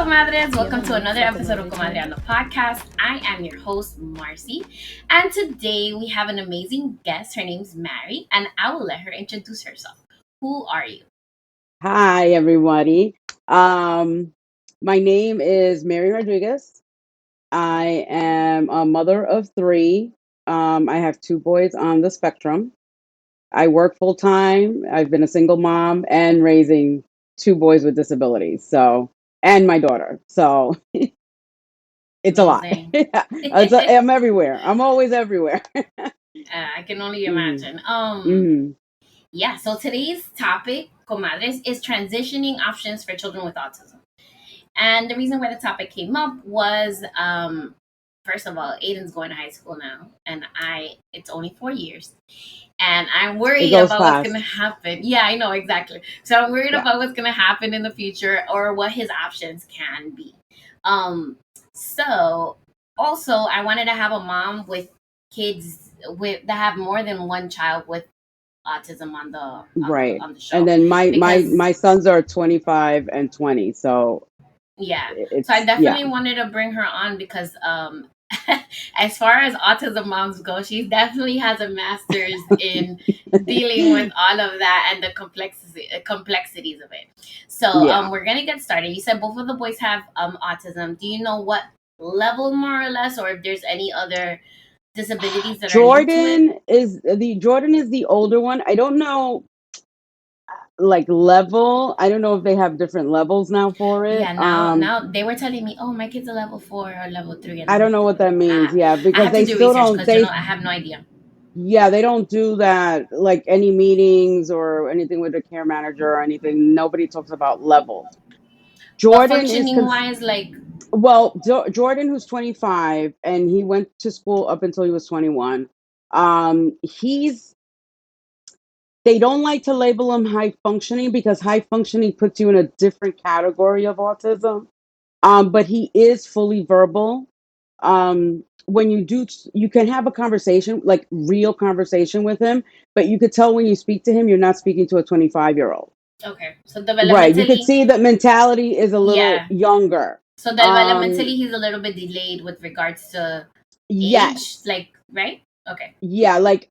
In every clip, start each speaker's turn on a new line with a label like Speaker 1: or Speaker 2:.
Speaker 1: Comadres. Welcome to another episode of Comadreando podcast. I am your host, Marcy. And today we have an amazing guest. Her name's Mary, and I will let her introduce herself. Who are you?
Speaker 2: Hi, everybody. My name is Mary Rodriguez. I am a mother of three. I have two boys on the spectrum. I work full time. I've been a single mom and raising two boys with disabilities. And my daughter. So it's a lot.
Speaker 1: Amazing.
Speaker 2: I'm everywhere. I'm always everywhere.
Speaker 1: I can only
Speaker 2: hmm
Speaker 1: imagine.
Speaker 2: hmm
Speaker 1: Yeah, so today's topic, Comadres, is transitioning options for children with autism. And the reason why the topic came up was first of all, Aiden's going to high school now, and it's only 4 years. And I'm
Speaker 2: It
Speaker 1: worried
Speaker 2: goes
Speaker 1: about what's going to
Speaker 2: fast.
Speaker 1: happen. Yeah, I know, exactly. So I'm worried
Speaker 2: Yeah.
Speaker 1: about what's going to happen in the future or what his options can be. Um, so also, I wanted to have a mom with kids that have more than one child with autism on
Speaker 2: Right.
Speaker 1: the
Speaker 2: And
Speaker 1: show,
Speaker 2: then my
Speaker 1: because
Speaker 2: sons are 25 and 20. So
Speaker 1: yeah. So I
Speaker 2: it's yeah.
Speaker 1: definitely wanted to bring her on because as far as autism moms go, she definitely has a master's in dealing with all of that and the complexities of it. So
Speaker 2: Yeah.
Speaker 1: we're gonna get started. You said both of the boys have autism. Do you know what level more or less, or if there's any other disabilities that are linked to it?
Speaker 2: Jordan is the older one. I don't know like level. I don't know if they have different levels now for it.
Speaker 1: Yeah, now they were telling me, oh, my kid's a level 4 or level 3, and
Speaker 2: I
Speaker 1: I'm
Speaker 2: don't
Speaker 1: like,
Speaker 2: know what that means. Yeah,
Speaker 1: I
Speaker 2: because
Speaker 1: have to
Speaker 2: they
Speaker 1: do
Speaker 2: still
Speaker 1: research
Speaker 2: don't
Speaker 1: because
Speaker 2: they
Speaker 1: I have no idea.
Speaker 2: yeah, they don't do that like any meetings or anything with a care manager or anything. Nobody talks about levels.
Speaker 1: But
Speaker 2: Jordan is
Speaker 1: functioning
Speaker 2: cons-
Speaker 1: wise, like,
Speaker 2: Jordan, who's 25, and he went to school up until he was 21. He's They don't like to label him high functioning because high functioning puts you in a different category of autism. But he is fully verbal. When you can have a conversation, like real conversation with him, but you could tell when you speak to him, you're not speaking to a 25-year-old.
Speaker 1: okay, so
Speaker 2: Right. You could
Speaker 1: developmentally,
Speaker 2: see that mentality is a little
Speaker 1: yeah.
Speaker 2: younger.
Speaker 1: So
Speaker 2: Um,
Speaker 1: developmentally, he's a little bit delayed with regards to age,
Speaker 2: yes.
Speaker 1: like, right? Okay.
Speaker 2: Yeah, like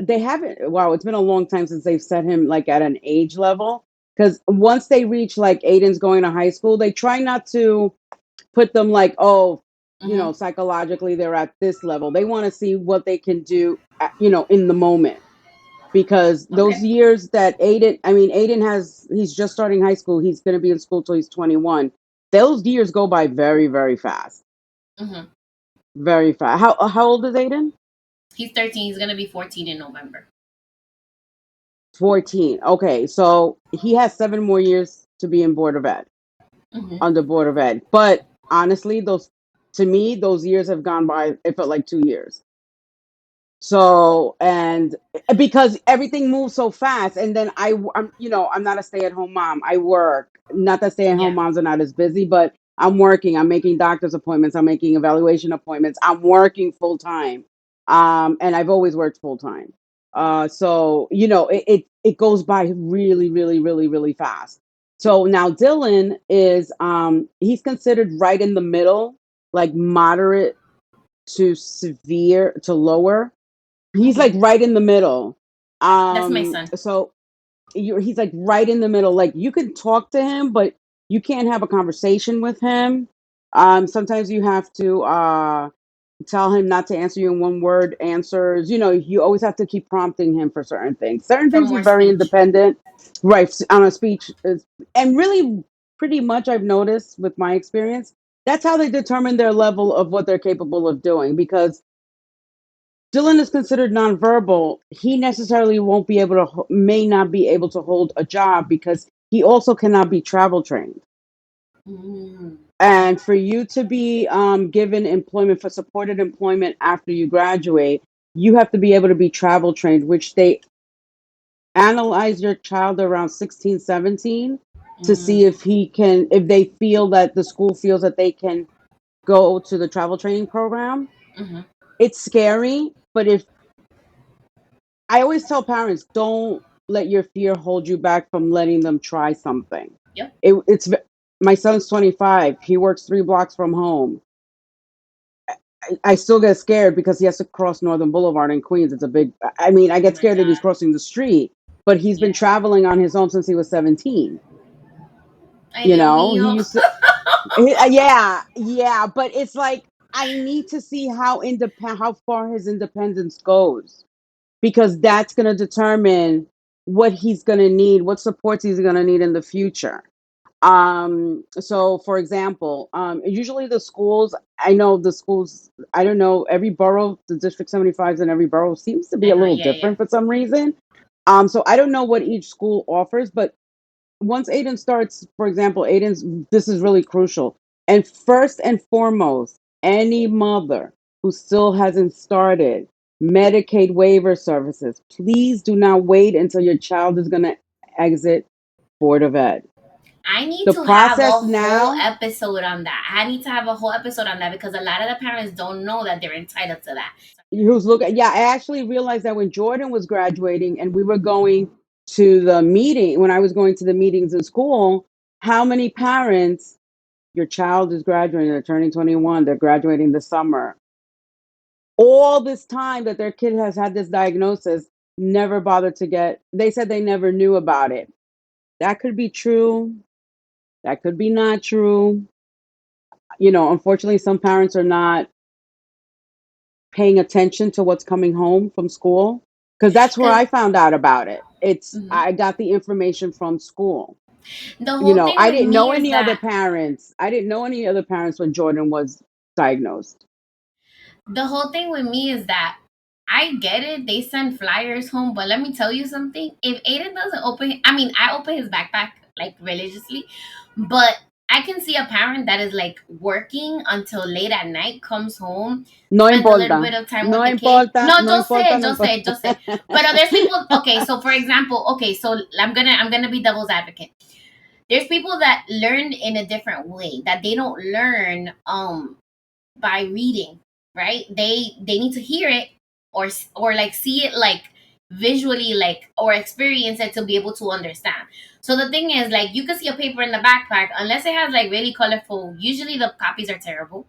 Speaker 2: they haven't wow, it's been a long time since they've set him like at an age level. Because once they reach like Aiden's going to high school, they try not to put them like, oh,
Speaker 1: Mm-hmm.
Speaker 2: psychologically they're at this level. They want to see what they can do, in the moment. Because those
Speaker 1: Okay.
Speaker 2: years that he's just starting high school. He's going to be in school till he's 21. Those years go by very, very fast.
Speaker 1: Mm-hmm.
Speaker 2: Very fast. How old is Aiden?
Speaker 1: He's 13. He's gonna be 14 in November.
Speaker 2: 14. Okay, so he has 7 more years to be in Board of Ed,
Speaker 1: Mm-hmm.
Speaker 2: under Board of Ed. But honestly, to me, those years have gone by, it felt like 2 years. So, and because everything moves so fast, and then I'm not a stay-at-home mom. I work. Not that stay-at-home
Speaker 1: Yeah.
Speaker 2: moms are not as busy, but I'm working. I'm making doctor's appointments. I'm making evaluation appointments. I'm working full time. And I've always worked full time. So it goes by really, really, really, really fast. So now Dylan he's considered right in the middle, like moderate to severe to lower. He's like
Speaker 1: Mm-hmm.
Speaker 2: right in the middle.
Speaker 1: That's my son.
Speaker 2: So he's like right in the middle. Like you can talk to him, but you can't have a conversation with him. Sometimes you have to tell him not to answer you in one word answers. You always have to keep prompting him for certain things. Certain
Speaker 1: For
Speaker 2: things he's
Speaker 1: more
Speaker 2: very
Speaker 1: speech.
Speaker 2: independent, right? On a speech, and really, pretty much I've noticed with my experience, that's how they determine their level of what they're capable of doing. Because Dylan is considered nonverbal. He necessarily won't be able to, may not be able to hold a job because he also cannot be travel trained.
Speaker 1: Mm.
Speaker 2: And for you to be given employment for supported employment after you graduate, you have to be able to be travel trained, which they analyze your child around 16, 17 to see
Speaker 1: Mm.
Speaker 2: if they feel that the school feels that they can go to the travel training program.
Speaker 1: Mm-hmm.
Speaker 2: It's scary, but if I always tell parents, don't let your fear hold you back from letting them try something.
Speaker 1: Yep.
Speaker 2: It, it's My son's 25. He works 3 blocks from home. I still get scared because he has to cross Northern Boulevard in Queens. It's a big, I mean, I
Speaker 1: Oh
Speaker 2: get
Speaker 1: my
Speaker 2: scared that he's
Speaker 1: God.
Speaker 2: crossing the street, but he's been
Speaker 1: Yeah.
Speaker 2: traveling on his own since he was 17.
Speaker 1: Ay,
Speaker 2: You
Speaker 1: Dios
Speaker 2: know, he
Speaker 1: mío.
Speaker 2: used to, yeah, yeah, but it's like, I need to see how far his independence goes, because that's going to determine what he's going to need, what supports he's going to need in the future. So for example, usually the schools, I know the schools, I don't know, every borough, the District 75s in every borough seems to be a
Speaker 1: Uh-huh,
Speaker 2: little
Speaker 1: yeah, yeah.
Speaker 2: different for some reason. So I don't know what each school offers, but once Aiden starts, for example, this is really crucial. And first and foremost, any mother who still hasn't started Medicaid waiver services, please do not wait until your child is going to exit Board of Ed.
Speaker 1: I need
Speaker 2: The
Speaker 1: to have a
Speaker 2: process
Speaker 1: whole
Speaker 2: now,
Speaker 1: episode on that. I need to have a whole episode on that because a lot of the parents don't know that they're entitled to that.
Speaker 2: who's looking, yeah, I actually realized that when Jordan was graduating and we were going to the meeting, when I was going to the meetings in school, how many parents, your child is graduating, they're turning 21, they're graduating this summer. All this time that their kid has had this diagnosis, never bothered to get, they said they never knew about it. That could be true. That could be not true. Unfortunately, some parents are not paying attention to what's coming home from school, because that's where
Speaker 1: Because
Speaker 2: I found out about it. I got the information from school.
Speaker 1: the whole thing
Speaker 2: I
Speaker 1: with
Speaker 2: didn't
Speaker 1: me
Speaker 2: know
Speaker 1: is
Speaker 2: any other
Speaker 1: that
Speaker 2: parents. I didn't know any other parents when Jordan was diagnosed.
Speaker 1: the whole thing with me is that I get it. They send flyers home, but let me tell you something. If Aiden doesn't open, I mean, I open his backpack like religiously, but I can see a parent that is like working until late at night, comes home,
Speaker 2: No
Speaker 1: spends a little
Speaker 2: importa.
Speaker 1: bit of time with
Speaker 2: No
Speaker 1: the kid.
Speaker 2: importa.
Speaker 1: No,
Speaker 2: No
Speaker 1: just say
Speaker 2: importa.
Speaker 1: it,
Speaker 2: No
Speaker 1: just say
Speaker 2: importa.
Speaker 1: it, just say it. But there's people. Okay, so for example, okay, so I'm gonna be devil's advocate. There's people that learn in a different way that they don't learn by reading, right? They need to hear it or like see it like visually, like, or experience it to be able to understand. So the thing is, like, you can see a paper in the backpack unless it has like really colorful, usually the copies are terrible,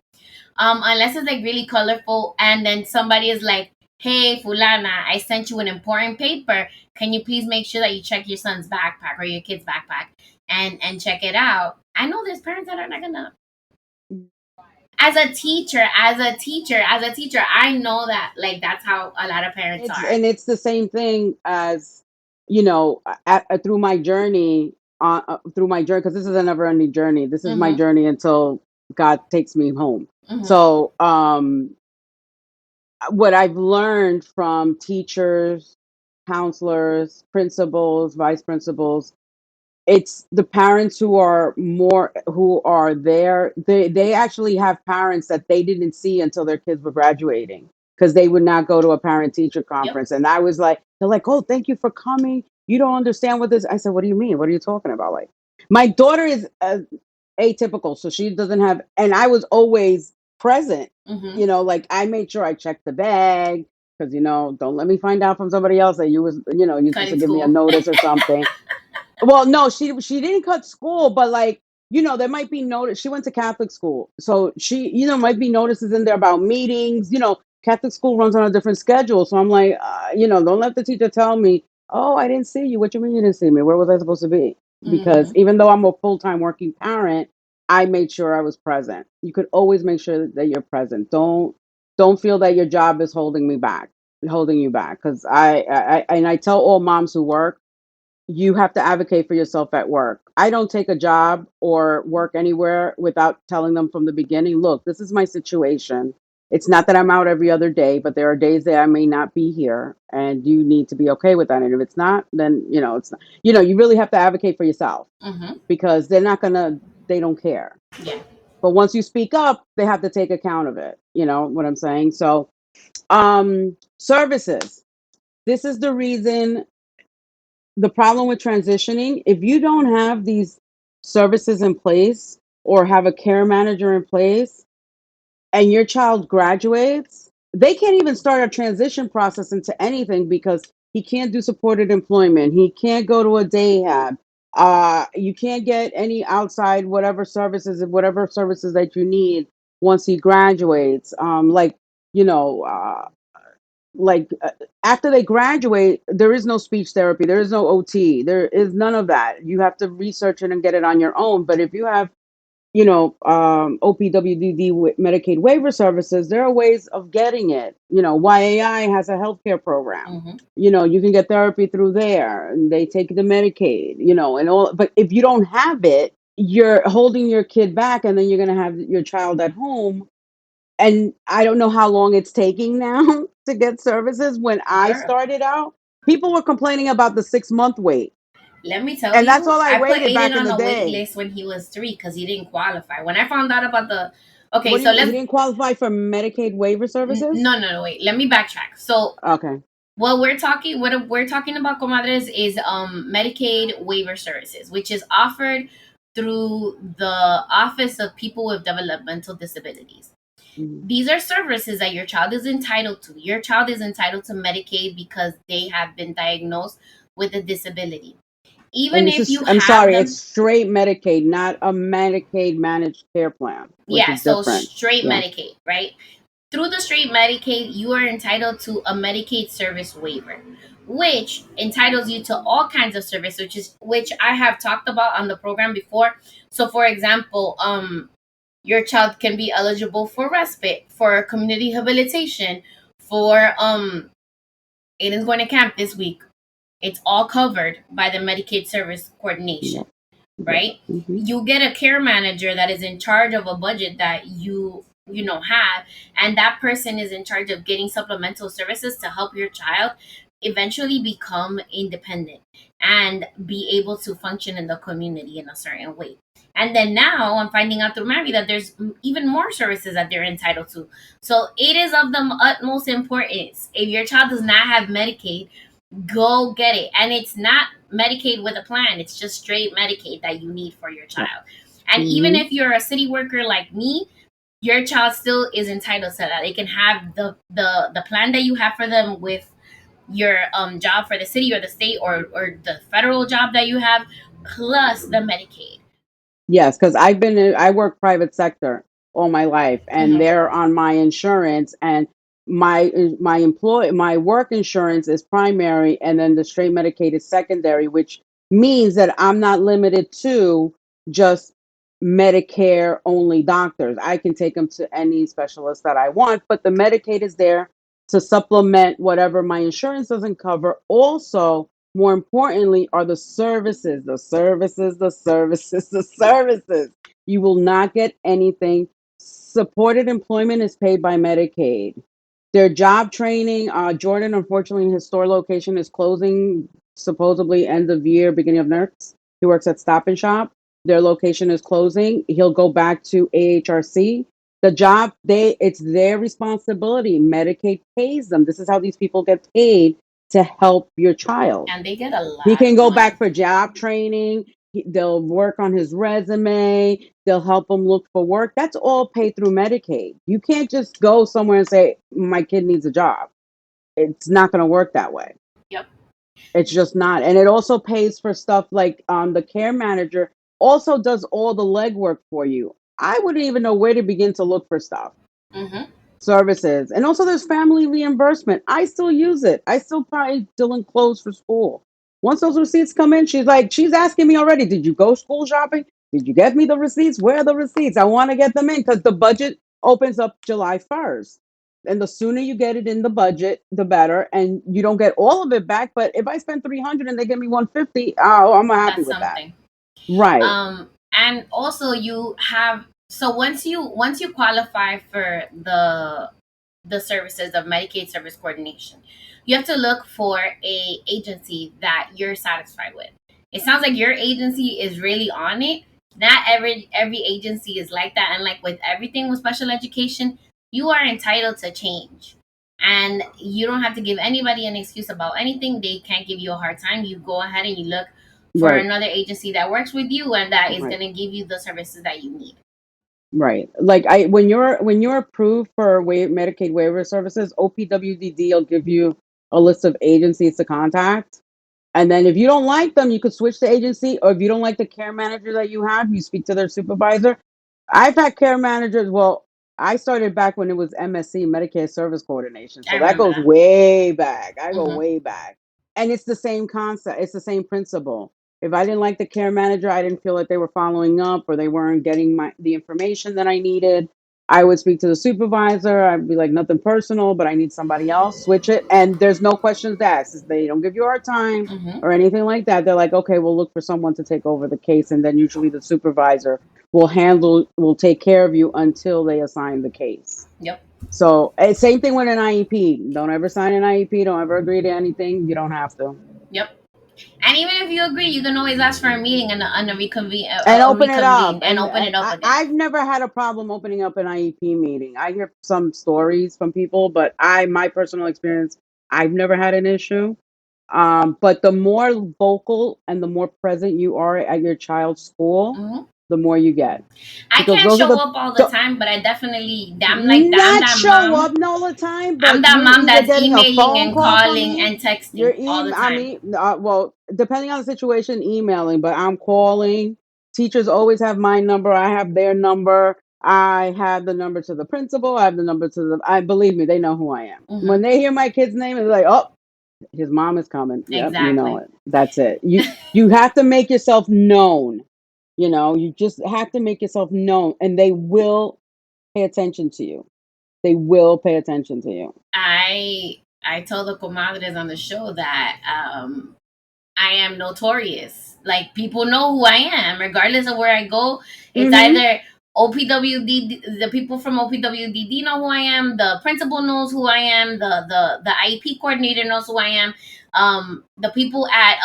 Speaker 1: unless it's like really colorful, and then somebody is like, hey fulana, I sent you an important paper, can you please make sure that you check your son's backpack or your kid's backpack and check it out. I know there's parents that are not gonna. As a teacher, I know that like that's how a lot of parents
Speaker 2: It's
Speaker 1: are.
Speaker 2: and it's the same thing as, through my journey, because this is a never-ending journey. This is my
Speaker 1: Mm-hmm.
Speaker 2: journey until God takes me home.
Speaker 1: Mm-hmm.
Speaker 2: So, what I've learned from teachers, counselors, principals, vice principals, it's the parents who are there. They actually have parents that they didn't see until their kids were graduating, because they would not go to a parent teacher
Speaker 1: Yep.
Speaker 2: conference. And I was like, they're like, oh, thank you for coming. You don't understand what this. I said, what do you mean? What are you talking about? Like, my daughter is atypical, so she doesn't have. And I was always present.
Speaker 1: Mm-hmm.
Speaker 2: Like, I made sure I checked the bag, because don't let me find out from somebody else that you're supposed to
Speaker 1: Cutting
Speaker 2: give me a
Speaker 1: school.
Speaker 2: notice or something. Well, no, she didn't cut school, but like, there might be notice. She went to Catholic school, so she, might be notices in there about meetings. Catholic school runs on a different schedule, so I'm like, don't let the teacher tell me, oh, I didn't see you. What you mean you didn't see me? Where was I supposed to be? Because
Speaker 1: Mm-hmm.
Speaker 2: even though I'm a full time working parent, I made sure I was present. You could always make sure that you're present. Don't feel that your job is holding you back. Because I tell all moms who work, you have to advocate for yourself at work. I don't take a job or work anywhere without telling them from the beginning, look, this is my situation. It's not that I'm out every other day, but there are days that I may not be here, and you need to be okay with that. And if it's not, then, it's not, you really have to advocate for yourself,
Speaker 1: Mm-hmm.
Speaker 2: because they don't care.
Speaker 1: Yeah.
Speaker 2: But once you speak up, they have to take account of it. You know what I'm saying? So, services. This is the problem with transitioning. If you don't have these services in place or have a care manager in place, and your child graduates, they can't even start a transition process into anything, because he can't do supported employment, he can't go to a day hab. You can't get any outside whatever services that you need once he graduates. You know, uh, like after they graduate, there is no speech therapy, there is no OT, there is none of that. You have to research it and get it on your own. But if you have OPWDD Medicaid waiver services, there are ways of getting it. YAI has a healthcare program.
Speaker 1: Mm-hmm.
Speaker 2: You can get therapy through there, and they take the Medicaid, and all. But if you don't have it, you're holding your kid back, and then you're going to have your child at home. And I don't know how long it's taking now to get services. When I
Speaker 1: Girl,
Speaker 2: started out, people were complaining about the 6-month wait.
Speaker 1: let me tell
Speaker 2: And that's
Speaker 1: you,
Speaker 2: all I
Speaker 1: I put
Speaker 2: waited
Speaker 1: Aiden
Speaker 2: back in
Speaker 1: on
Speaker 2: the
Speaker 1: a wait
Speaker 2: day.
Speaker 1: list when he was 3 because he didn't qualify. When I found out about the, okay,
Speaker 2: What do
Speaker 1: so
Speaker 2: you mean? He
Speaker 1: let's,
Speaker 2: didn't qualify for Medicaid waiver services?
Speaker 1: no, no, no, wait, let me backtrack. So
Speaker 2: Okay.
Speaker 1: what we're talking about, comadres, is Medicaid waiver services, which is offered through the Office of People with Developmental Disabilities.
Speaker 2: Mhm.
Speaker 1: These are services that your child is entitled to. Your child is entitled to Medicaid because they have been diagnosed with a disability.
Speaker 2: And
Speaker 1: Even
Speaker 2: this
Speaker 1: if
Speaker 2: is,
Speaker 1: you
Speaker 2: I'm
Speaker 1: have
Speaker 2: sorry, it's
Speaker 1: them,
Speaker 2: straight Medicaid, not a Medicaid managed care plan, which
Speaker 1: yeah,
Speaker 2: is
Speaker 1: so
Speaker 2: different.
Speaker 1: straight
Speaker 2: Yeah.
Speaker 1: Medicaid, right? Through the straight Medicaid, you are entitled to a Medicaid service waiver, which entitles you to all kinds of service, which I have talked about on the program before. So, for example, your child can be eligible for respite, for community rehabilitation, for Aiden's going to camp this week. It's all covered by the Medicaid service
Speaker 2: Yeah.
Speaker 1: coordination,
Speaker 2: Yeah.
Speaker 1: right?
Speaker 2: Hmm.
Speaker 1: You get a care manager that is in charge of a budget that you have, and that person is in charge of getting supplemental services to help your child eventually become independent and be able to function in the community in a certain way. And then now I'm finding out through Mary that there's even more services that they're entitled to. So it is of the utmost importance. If your child does not have Medicaid, go get it. And it's not Medicaid with a plan, it's just straight Medicaid that you need for your child. And even
Speaker 2: Hmm.
Speaker 1: if you're a city worker like me, your child still is entitled to that. They can have the plan that you have for them with your job for the city or the state, or the federal job that you have, plus the Medicaid.
Speaker 2: Yes, because I work private sector all my life, and
Speaker 1: Hmm.
Speaker 2: they're on my insurance, and my work insurance is primary, and then the straight Medicaid is secondary, which means that I'm not limited to just Medicare only doctors. I can take them to any specialist that I want, but the Medicaid is there to supplement whatever my insurance doesn't cover. Also, more importantly, are the services, the services, the services, the services. You will not get anything. Supported employment is paid by Medicaid. Their job training, Jordan, unfortunately, his store location is closing supposedly end of year, beginning of next. He works at Stop and Shop. Their location is closing. He'll go back to AHRC. The job, it's their responsibility. Medicaid pays them. This is how these people get paid to help your child.
Speaker 1: And they get a
Speaker 2: He
Speaker 1: lot
Speaker 2: can
Speaker 1: of
Speaker 2: go back
Speaker 1: money.
Speaker 2: for job training. They'll work on his resume. They'll help him look for work. That's all paid through Medicaid. You can't just go somewhere and say, my kid needs a job. It's not going to work that way.
Speaker 1: Yep.
Speaker 2: It's just not. And it also pays for stuff like the care manager also does all the legwork for you. I wouldn't even know where to begin to look for stuff,
Speaker 1: Hmm.
Speaker 2: services. And also there's family reimbursement. I still use it. I still buy Dylan clothes for school. Once those receipts come in, she's asking me already, did you go school shopping? Did you get me the receipts? Where are the receipts? I want to get them in because the budget opens up July 1st. And the sooner you get it in the budget, the better. And you don't get all of it back. But if I spend 300 and they give me 150, oh, I'm happy
Speaker 1: That's
Speaker 2: with that.
Speaker 1: something.
Speaker 2: Right.
Speaker 1: And also you have, so once you qualify for the services of Medicaid service coordination, you have to look for a agency that you're satisfied with. It sounds like your agency is really on it. Not every agency is like that, and like with everything with special education, you are entitled to change. And you don't have to give anybody an excuse about anything. They can't give you a hard time. You go ahead and you look for
Speaker 2: Right.
Speaker 1: another agency that works with you and that is
Speaker 2: Right.
Speaker 1: going to give you the services that you need.
Speaker 2: Right. Like when you're approved for Medicaid waiver services, OPWDD will give you a list of agencies to contact. And then if you don't like them, you could switch the agency. Or if you don't like the care manager that you have, you speak to their supervisor. I've had care managers. Well, I started back when it was MSC, Medicare Service Coordination.
Speaker 1: I
Speaker 2: So that
Speaker 1: remember
Speaker 2: goes
Speaker 1: that.
Speaker 2: way back. I go
Speaker 1: Hmm.
Speaker 2: way back. And it's the same concept. It's the same principle. If I didn't like the care manager, I didn't feel like they were following up or they weren't getting the information that I needed. I would speak to the supervisor. I'd be like, nothing personal, but I need somebody else. Switch it. And there's no questions asked. They don't give you a hard time
Speaker 1: Hmm.
Speaker 2: or anything like that. They're like, okay, we'll look for someone to take over the case. And then usually the supervisor will take care of you until they assign the case.
Speaker 1: Yep.
Speaker 2: So same thing with an IEP. Don't ever sign an IEP. Don't ever agree to anything. You don't have to.
Speaker 1: Yep. And even if you agree, you can always ask for a meeting and
Speaker 2: And
Speaker 1: a
Speaker 2: open it up.
Speaker 1: reconvene and open it up again.
Speaker 2: I've never had a problem opening up an IEP meeting. I hear some stories from people, but my personal experience, I've never had an issue. But the more vocal and the more present you are at your child's school,
Speaker 1: Hmm.
Speaker 2: the more you get.
Speaker 1: I
Speaker 2: Because
Speaker 1: can't
Speaker 2: those are
Speaker 1: show
Speaker 2: the
Speaker 1: up all the
Speaker 2: so,
Speaker 1: time, but I definitely I'm
Speaker 2: not
Speaker 1: that
Speaker 2: show up
Speaker 1: mom.
Speaker 2: all the time,
Speaker 1: I'm
Speaker 2: but
Speaker 1: that
Speaker 2: you're
Speaker 1: mom
Speaker 2: either
Speaker 1: that's
Speaker 2: getting a
Speaker 1: emailing
Speaker 2: phone
Speaker 1: and
Speaker 2: call from
Speaker 1: calling
Speaker 2: me,
Speaker 1: and texting all the time.
Speaker 2: well, depending on the situation, emailing, but I'm calling. Teachers always have my number. I have their number. I have the number to the principal. I have the number to I believe me, they know who I am.
Speaker 1: Hmm.
Speaker 2: When they hear my kid's name, it's like, oh, his mom is coming. Yep, you know
Speaker 1: Exactly.
Speaker 2: it. That's it. You have to make yourself known. You just have to make yourself known, and they will pay attention to you. They will pay attention to you.
Speaker 1: I told the comadres on the show that I am notorious. Like people know who I am, regardless of where I go. It's
Speaker 2: Mm-hmm.
Speaker 1: either OPWD, the people from OPWDD know who I am. The principal knows who I am. The IEP coordinator knows who I am. The people at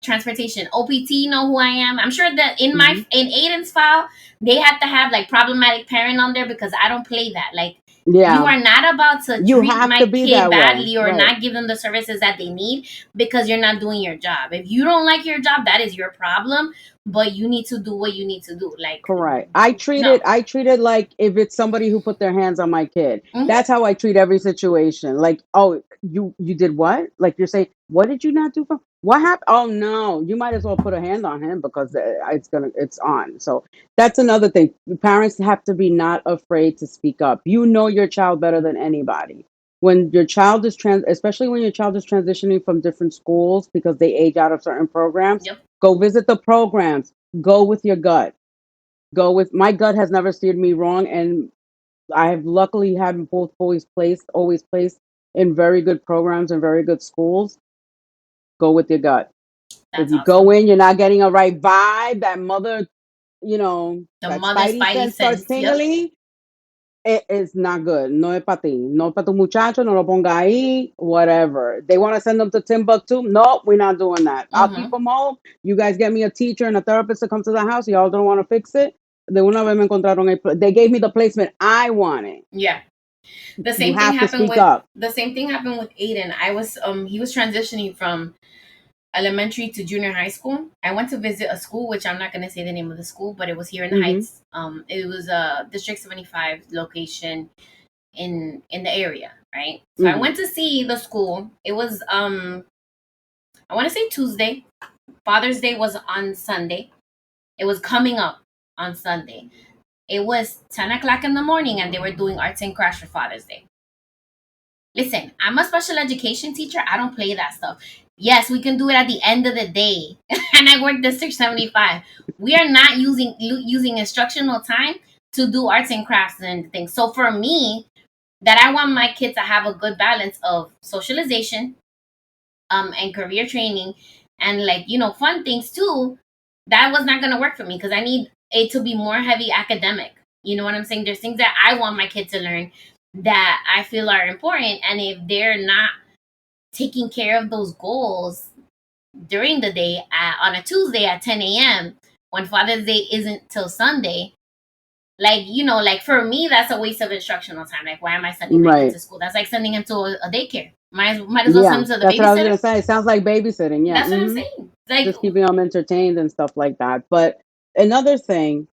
Speaker 1: transportation OPT know who I am. I'm sure that
Speaker 2: Mm-hmm.
Speaker 1: in Aiden's file they have to have like problematic parent on there because I don't play that. Like you
Speaker 2: Yeah.
Speaker 1: are not about to
Speaker 2: You
Speaker 1: treat
Speaker 2: have to
Speaker 1: my
Speaker 2: be
Speaker 1: kid
Speaker 2: that way.
Speaker 1: badly or
Speaker 2: Right.
Speaker 1: not give them the services that they need because you're not doing your job. If you don't like your job, that is your problem. But you need to do what you need to do. Like
Speaker 2: Correct. I treat it like if it's somebody who put their hands on my kid.
Speaker 1: no.
Speaker 2: That's how I treat every situation. Like, oh, you did what? Like you're saying, what did you not do for? What happened? Oh no, you might as well put a hand on him because it's on. So that's another thing. Parents have to be not afraid to speak up. You know your child better than anybody. When your child is especially when your child is transitioning from different schools because they age out of certain programs,
Speaker 1: Yep.
Speaker 2: go visit the programs. Go with your gut. Go with my gut has never steered me wrong, and I have luckily had both always placed in very good programs and very good schools. Go with your gut. If
Speaker 1: That's
Speaker 2: you go
Speaker 1: awesome.
Speaker 2: in, you're not getting a right vibe. That mother,
Speaker 1: The
Speaker 2: that
Speaker 1: mother's
Speaker 2: spidey
Speaker 1: spidey
Speaker 2: sense starts
Speaker 1: sense. Yep.
Speaker 2: tingling. It is not good. No es para ti. No es para tu muchacho. No lo ponga ahí. Whatever. They want to send them to Timbuktu. No, we're not doing that. I'll keep
Speaker 1: Mm-hmm.
Speaker 2: them home. You guys get me a teacher and a therapist to come to the house. Y'all don't want to fix it. De una vez me encontraron they gave me the placement I wanted.
Speaker 1: Yeah. The
Speaker 2: You
Speaker 1: same thing
Speaker 2: have to
Speaker 1: happened
Speaker 2: speak
Speaker 1: with
Speaker 2: up.
Speaker 1: Aiden. I was he was transitioning from elementary to junior high school. I went to visit a school, which I'm not going to say the name of the school, but it was here in the
Speaker 2: Hmm.
Speaker 1: Heights. It was a District 75 location in the area, right? So I
Speaker 2: Hmm.
Speaker 1: went to see the school. It was I want to say Tuesday. Father's Day was on Sunday. It was coming up on Sunday. It was 10 o'clock in the morning, and they were doing arts and crafts for Father's Day. Listen, I'm a special education teacher. I don't play that stuff. Yes, we can do it at the end of the day. And I work District 75. We are not using instructional time to do arts and crafts and things. So for me, that I want my kids to have a good balance of socialization, and career training and like, fun things too, that was not gonna work for me because I need it to be more heavy academic. You know what I'm saying? There's things that I want my kids to learn that I feel are important. And if they're not taking care of those goals during the day on a Tuesday at 10 a.m., when Father's Day isn't till Sunday, like, like for me, that's a waste of instructional time. Like, why am I sending my kid
Speaker 2: Right.
Speaker 1: to school? That's like sending him to a daycare. Might as well
Speaker 2: Yeah.
Speaker 1: send him to the
Speaker 2: That's what I was
Speaker 1: babysitter.
Speaker 2: gonna say. It sounds like babysitting. Yeah.
Speaker 1: That's what I'm
Speaker 2: Hmm.
Speaker 1: saying. Like,
Speaker 2: Just keeping them entertained and stuff like that. But another thing,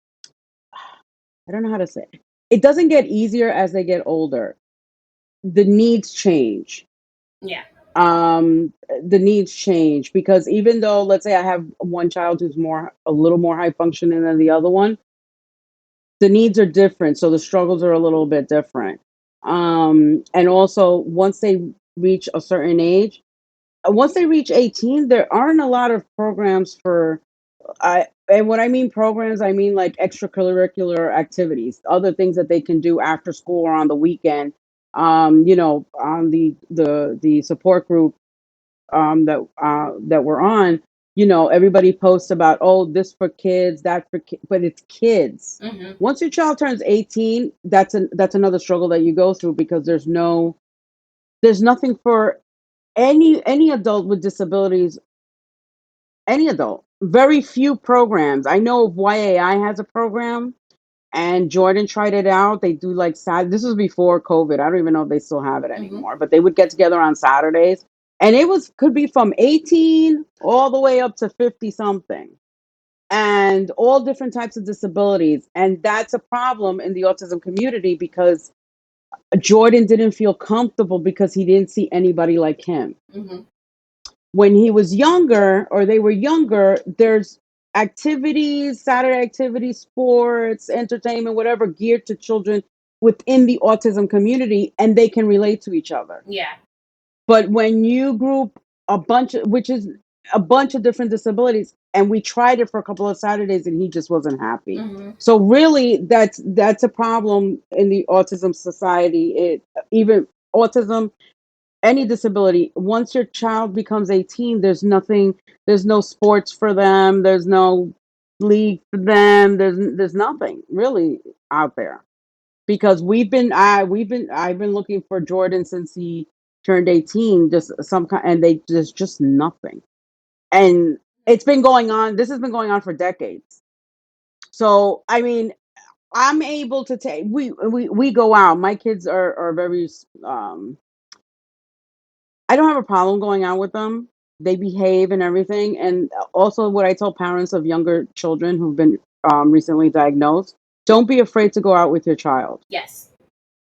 Speaker 2: I don't know how to say. It doesn't get easier as they get older. The needs change.
Speaker 1: yeah.
Speaker 2: the needs change because even though, let's say I have one child who's a little more high functioning than the other one, the needs are different, so the struggles are a little bit different. And also, once they reach a certain age, once they reach 18, there aren't a lot of programs for I and when I mean programs, I mean like extracurricular activities, other things that they can do after school or on the weekend. On the support group that we're on, everybody posts about, oh, this for kids, that for kids, but it's kids.
Speaker 1: Mm-hmm.
Speaker 2: Once your child turns 18, that's another struggle that you go through because there's nothing for any adult with disabilities, any adult. Very few programs. I know YAI has a program, and Jordan tried it out. They do like this was before COVID. I don't even know if they still have it
Speaker 1: Mm-hmm.
Speaker 2: anymore, but they would get together on Saturdays, and it was could be from 18 all the way up to 50 something, and all different types of disabilities. And that's a problem in the autism community because Jordan didn't feel comfortable because he didn't see anybody like him.
Speaker 1: Mm-hmm.
Speaker 2: When he was younger or they were younger, there's activities, Saturday activities, sports, entertainment, whatever, geared to children within the autism community, and they can relate to each other.
Speaker 1: Yeah.
Speaker 2: But when you group which is a bunch of different disabilities, and we tried it for a couple of Saturdays and he just wasn't happy.
Speaker 1: Mm-hmm.
Speaker 2: So really that's a problem in the autism society. Even autism, any disability, once your child becomes 18, there's no sports for them, there's no league for them, there's nothing really out there because I've been looking for Jordan since he turned 18, just some kind, and there's just nothing. And this has been going on for decades. So I mean, I'm able to take we go out. My kids are very I don't have a problem going out with them. They behave and everything. And also, what I tell parents of younger children who've been recently diagnosed: don't be afraid to go out with your child.
Speaker 1: Yes.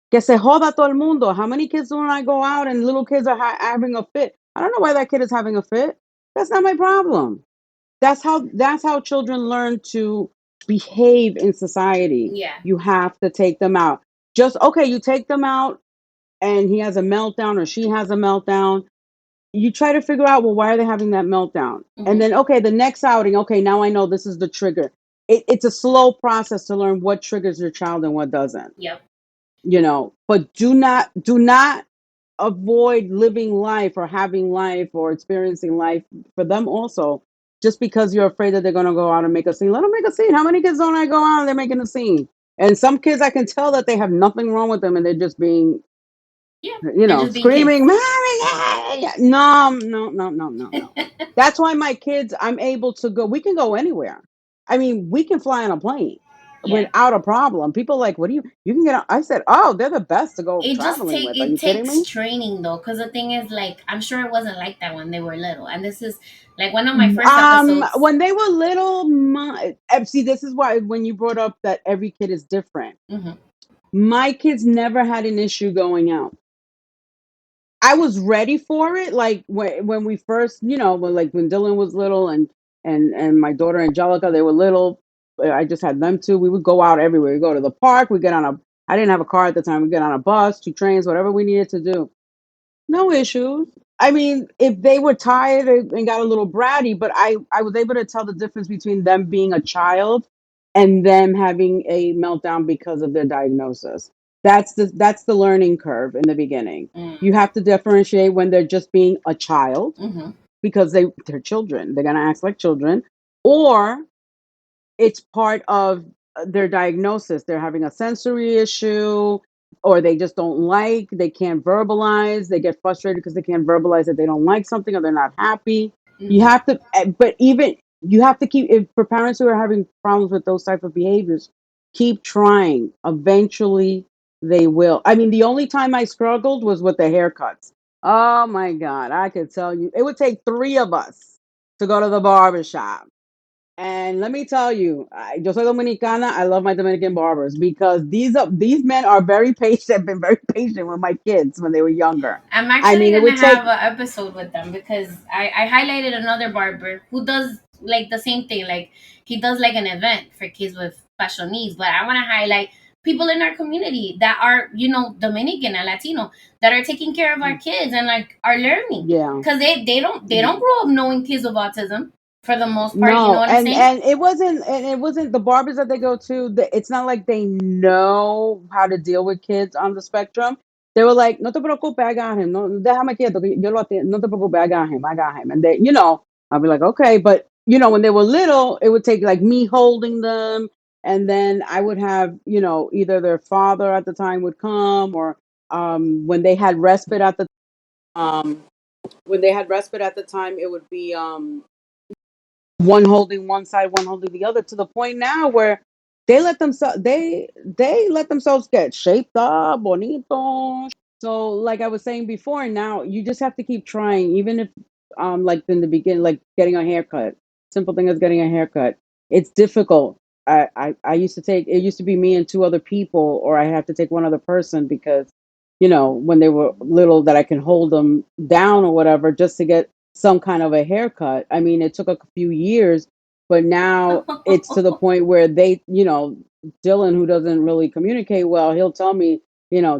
Speaker 2: Que se joda todo el mundo. How many kids do I go out and little kids are having a fit? I don't know why that kid is having a fit. That's not my problem. That's how children learn to behave in society.
Speaker 1: Yeah.
Speaker 2: You have to take them out. Just okay, you take them out and he has a meltdown or she has a meltdown, you try to figure out, well, why are they having that meltdown? And
Speaker 1: Mm-hmm.
Speaker 2: then, okay, the next outing, okay, now I know this is the trigger. It's a slow process to learn what triggers your child and what doesn't.
Speaker 1: Yep.
Speaker 2: But do not avoid living life or having life or experiencing life for them also. Just because you're afraid that they're going to go out and make a scene, let them make a scene. How many kids don't I go out and they're making a scene? And some kids, I can tell that they have nothing wrong with them and they're just being,
Speaker 1: Yeah. They're just being kids.
Speaker 2: screaming, "Mommy!" No, no, no, no, no, no. That's why my kids, I'm able to go. We can go anywhere. I mean, we can fly on a plane
Speaker 1: Yeah.
Speaker 2: without a problem. People are like, what do you can get on? I said, oh, they're the best to go traveling with. Are
Speaker 1: It
Speaker 2: you kidding
Speaker 1: takes
Speaker 2: me?
Speaker 1: training though, because the thing is, like, I'm sure it wasn't like that when they were little, and this is like one of my first episodes.
Speaker 2: When they were little, see, this is why when you brought up that every kid is different,
Speaker 1: Mm-hmm.
Speaker 2: my kids never had an issue going out. I was ready for it. Like when we first, when Dylan was little and my daughter Angelica, they were little. I just had them too. We would go out everywhere. We go to the park. We get on a. I didn't have a car at the time. We get on a bus, two trains, whatever we needed to do. No issues. I mean, if they were tired and got a little bratty, but I was able to tell the difference between them being a child and them having a meltdown because of their diagnosis. That's the learning curve in the beginning. You have to differentiate when they're just being a child
Speaker 1: Mm-hmm.
Speaker 2: because they're children. They're gonna act like children, or it's part of their diagnosis. They're having a sensory issue, or they just don't like, they can't verbalize, they get frustrated because they can't verbalize that they don't like something or they're not happy. You
Speaker 1: Mm-hmm.
Speaker 2: have to, but even you have to keep, if for parents who are having problems with those type of behaviors, keep trying. Eventually, they will. I mean, the only time I struggled was with the haircuts. Oh my God, I could tell you, it would take three of us to go to the barber shop And let me tell you, yo soy dominicana. I love my Dominican barbers because these men are very patient. Have been very patient with my kids when they were younger.
Speaker 1: I'm
Speaker 2: I
Speaker 1: actually
Speaker 2: mean, it
Speaker 1: gonna
Speaker 2: would
Speaker 1: have
Speaker 2: take,
Speaker 1: an episode with them because I highlighted another barber who does like the same thing. Like he does like an event for kids with special needs. But I want to highlight people in our community that are, Dominican and Latino, that are taking care of our kids and like are learning,
Speaker 2: yeah.
Speaker 1: because they don't grow up knowing kids with autism for the most part. You know
Speaker 2: No,
Speaker 1: what I'm
Speaker 2: and
Speaker 1: saying?
Speaker 2: it wasn't the barbers that they go to. It's not like they know how to deal with kids on the spectrum. They were like, "No te preocupes, I got him. No, déjame quieto, que yo lo atiendo. No te preocupes, I got him." And I'll be like, "Okay," but when they were little, it would take like me holding them, and then I would have, either their father at the time would come, or when they had respite at the um time, it would be one holding one side, one holding the other, to the point now where they let themselves get shaped up, bonito. So, like I was saying before, now you just have to keep trying, even if, like in the beginning, like getting a haircut, simple thing as getting a haircut, it's difficult. I used to take it used to be me and two other people, or I have to take one other person because, when they were little, that I can hold them down or whatever, just to get some kind of a haircut. I mean, it took a few years, but now it's to the point where Dylan, who doesn't really communicate well, he'll tell me,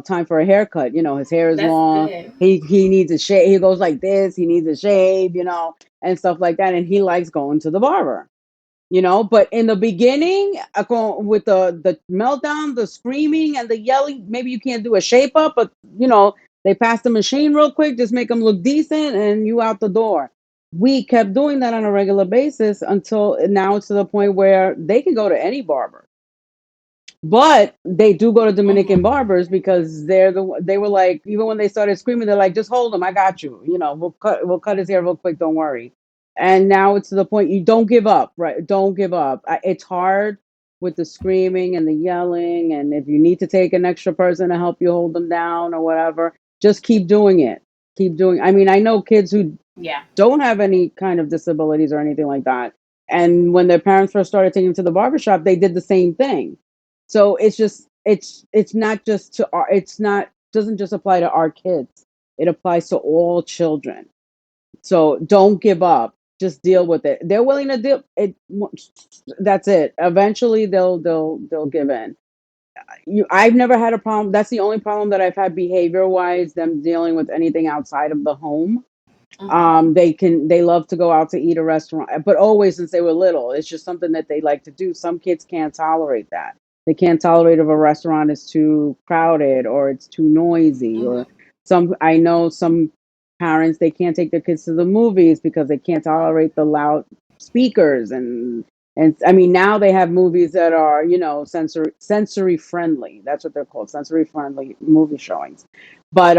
Speaker 2: time for a haircut. His hair is
Speaker 1: That's
Speaker 2: long.
Speaker 1: good.
Speaker 2: He needs a shave. He goes like this. He needs a shave, and stuff like that. And he likes going to the barber. But in the beginning, with the meltdown, the screaming and the yelling, maybe you can't do a shape up, but they pass the machine real quick, just make them look decent, and you out the door. We kept doing that on a regular basis until now it's to the point where they can go to any barber. But they do go to Dominican
Speaker 1: Hmm.
Speaker 2: barbers because they were like, even when they started screaming, they're like, just hold him, I got you. We'll cut his hair real quick, don't worry. And now it's to the point, you don't give up, right? Don't give up. It's hard with the screaming and the yelling, and if you need to take an extra person to help you hold them down or whatever, just keep doing it. Keep doing. I mean, I know kids who
Speaker 1: Yeah.
Speaker 2: don't have any kind of disabilities or anything like that. And when their parents first started taking them to the barbershop, they did the same thing. So it's not just to our it's not doesn't just apply to our kids. It applies to all children. So don't give up. Just deal with it. They're willing to deal it. That's it. Eventually they'll give in. I've never had a problem. That's the only problem that I've had behavior wise, them dealing with anything outside of the home.
Speaker 1: Hmm.
Speaker 2: They love to go out to eat a restaurant, but always since they were little, it's just something that they like to do. Some kids can't tolerate that. They can't tolerate if a restaurant is too crowded or it's too noisy, or
Speaker 1: Hmm.
Speaker 2: I know some parents, they can't take their kids to the movies because they can't tolerate the loud speakers, and I mean, now they have movies that are, sensory friendly. That's what they're called, sensory friendly movie showings. But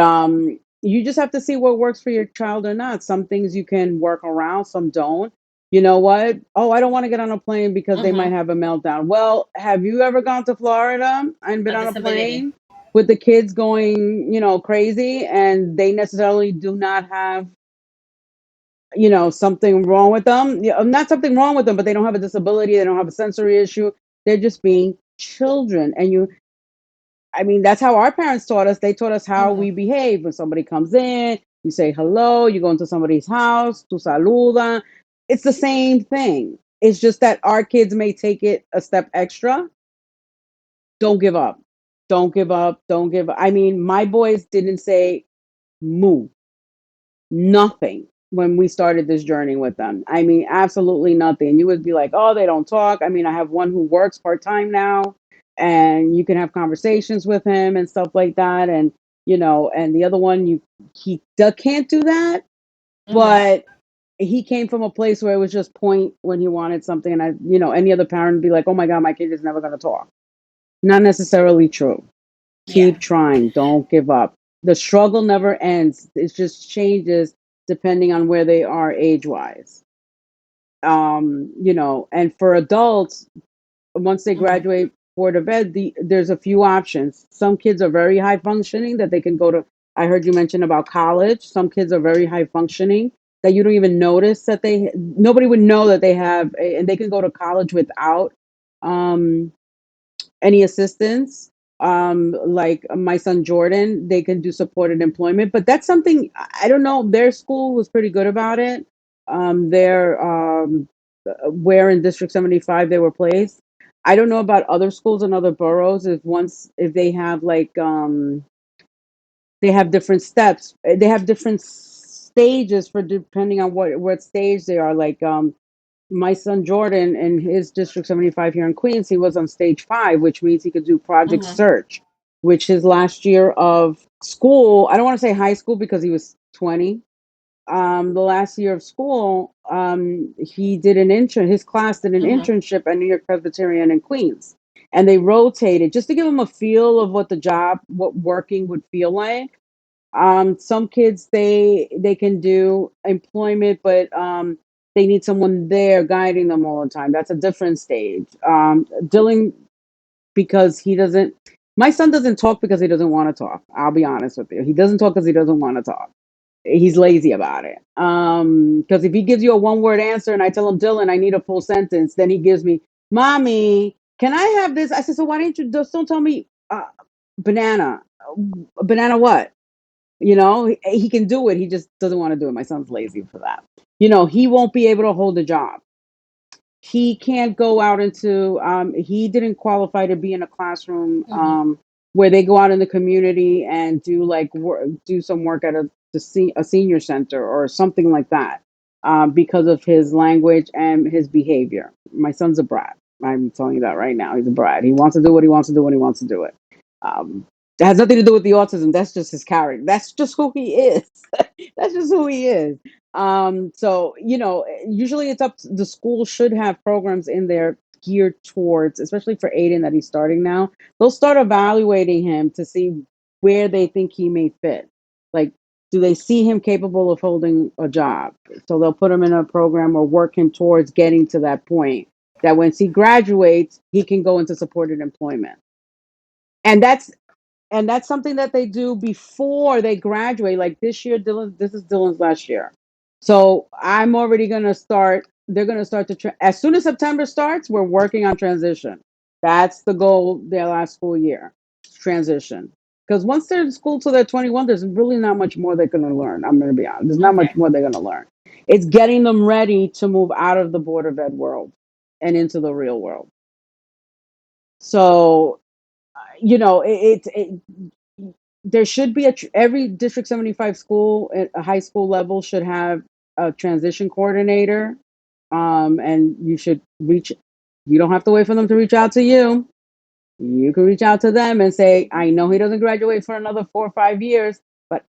Speaker 2: you just have to see what works for your child or not. Some things you can work around, some don't. You know what? Oh, I don't want to get on a plane because they might
Speaker 1: Hmm.
Speaker 2: have a meltdown. Well, have you ever gone to Florida and been
Speaker 1: A
Speaker 2: on a
Speaker 1: disability.
Speaker 2: plane with the kids going, crazy, and they necessarily do not have, something wrong with them? Not something wrong with them, but they don't have a disability, they don't have a sensory issue. They're just being children. And I mean, that's how our parents taught us. They taught us how
Speaker 1: Hmm.
Speaker 2: we behave. When somebody comes in, you say hello, you go into somebody's house, tu saluda. It's the same thing. It's just that our kids may take it a step extra. Don't give up. Don't give up. Don't give up. I mean, my boys didn't say moo, nothing when we started this journey with them. I mean, absolutely nothing. You would be like, oh, they don't talk. I mean, I have one who works part time now, and you can have conversations with him and stuff like that. And and the other one, can't do that,
Speaker 1: Hmm.
Speaker 2: but he came from a place where it was just point when he wanted something, and any other parent would be like, oh my god, my kid is never going to talk. Not necessarily true.
Speaker 1: Yeah.
Speaker 2: Keep trying. Don't give up. The struggle never ends. It just changes depending on where they are age wise. And for adults, once they
Speaker 1: Hmm.
Speaker 2: graduate Board of Ed, there's a few options. Some kids are very high functioning that they can go to. I heard you mention about college. Some kids are very high functioning that you don't even notice that nobody would know that they have, and they can go to college without um, any assistance. Like my son Jordan, they can do supported employment, but that's something I don't know. Their school was pretty good about it. Their where in District 75 they were placed. I don't know about other schools in other boroughs. If they have like they have different steps. They have different stages for depending on what stage they are. Like my son Jordan in his District 75 here in Queens, he was on stage 5, which means he could do Project
Speaker 1: Mm-hmm.
Speaker 2: Search, which his last year of school. I don't want to say high school because he was 20. The last year of school, he did an intern. His class did an
Speaker 1: Mm-hmm.
Speaker 2: internship at New York Presbyterian in Queens, and they rotated just to give him a feel of what working would feel like. Some kids they can do employment, but they need someone there guiding them all the time. That's a different stage. Dylan, because he doesn't. My son doesn't talk because he doesn't want to talk. I'll be honest with you. He doesn't talk because he doesn't want to talk. He's lazy about it. Because if he gives you a one-word answer and I tell him, Dylan, I need a full sentence, then he gives me, Mommy, can I have this? I said, so why don't you just don't tell me banana? Banana what? He can do it. He just doesn't want to do it. My son's lazy for that. He won't be able to hold a job. He can't go out into he didn't qualify to be in a classroom
Speaker 1: Mm-hmm.
Speaker 2: where they go out in the community and do do some work at a senior center or something like that, because of his language and his behavior. My son's a brat. I'm telling you that right now. He's a brat. He wants to do what he wants to do when he wants to do it. um, it has nothing to do with the autism. That's just his character. That's just who he is. That's just who he is. So usually it's up to the school should have programs in there geared towards, especially for Aiden that he's starting now. They'll start evaluating him to see where they think he may fit. Like, do they see him capable of holding a job? So they'll put him in a program or work him towards getting to that point that once he graduates, he can go into supported employment. And that's something that they do before they graduate. Like this is Dylan's last year. So I'm already going to start. They're going to start as soon as September starts, we're working on transition. That's the goal their last school year, transition. Because once they're in school till they're 21, there's really not much more they're going to learn. I'm going to be honest. There's not much
Speaker 1: Okay.
Speaker 2: more they're going to learn. It's getting them ready to move out of the Board of Ed world and into the real world. So, there should be every District 75 school at a high school level should have a transition coordinator. And you don't have to wait for them to reach out to you. You can reach out to them and say, I know he doesn't graduate for another 4 or 5 years, but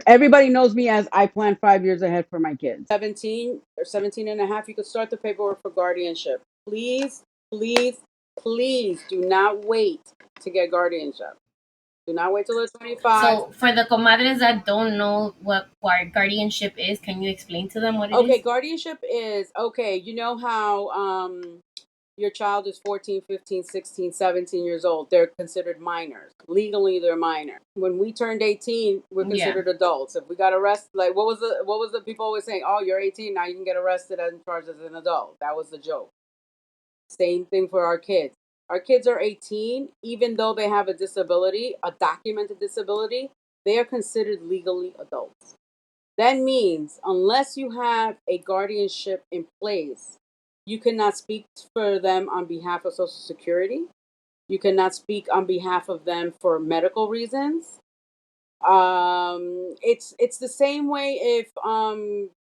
Speaker 2: everybody knows me as I plan 5 years ahead for my kids. 17 or 17 and a half, you could start the paperwork for guardianship. Please, please, please do not wait to get guardianship. Do not wait till they're 25.
Speaker 1: So for the comadres that don't know what guardianship is, can you explain to them what it
Speaker 2: Okay,
Speaker 1: is?
Speaker 2: guardianship is okay. You know how your child is 14, 15, 16, 17 years old. They're considered minors. Legally, they're minor. When we turned 18, we're
Speaker 1: Yeah.
Speaker 2: considered adults. If we got arrested, like what was the people always saying? Oh, you're 18 now. You can get arrested and charged as an adult. That was the joke. Same thing for our kids. Our kids are 18, even though they have a disability, a documented disability. They are considered legally adults. That means unless you have a guardianship in place, you cannot speak for them on behalf of Social Security. You cannot speak on behalf of them for medical reasons. It's the same way if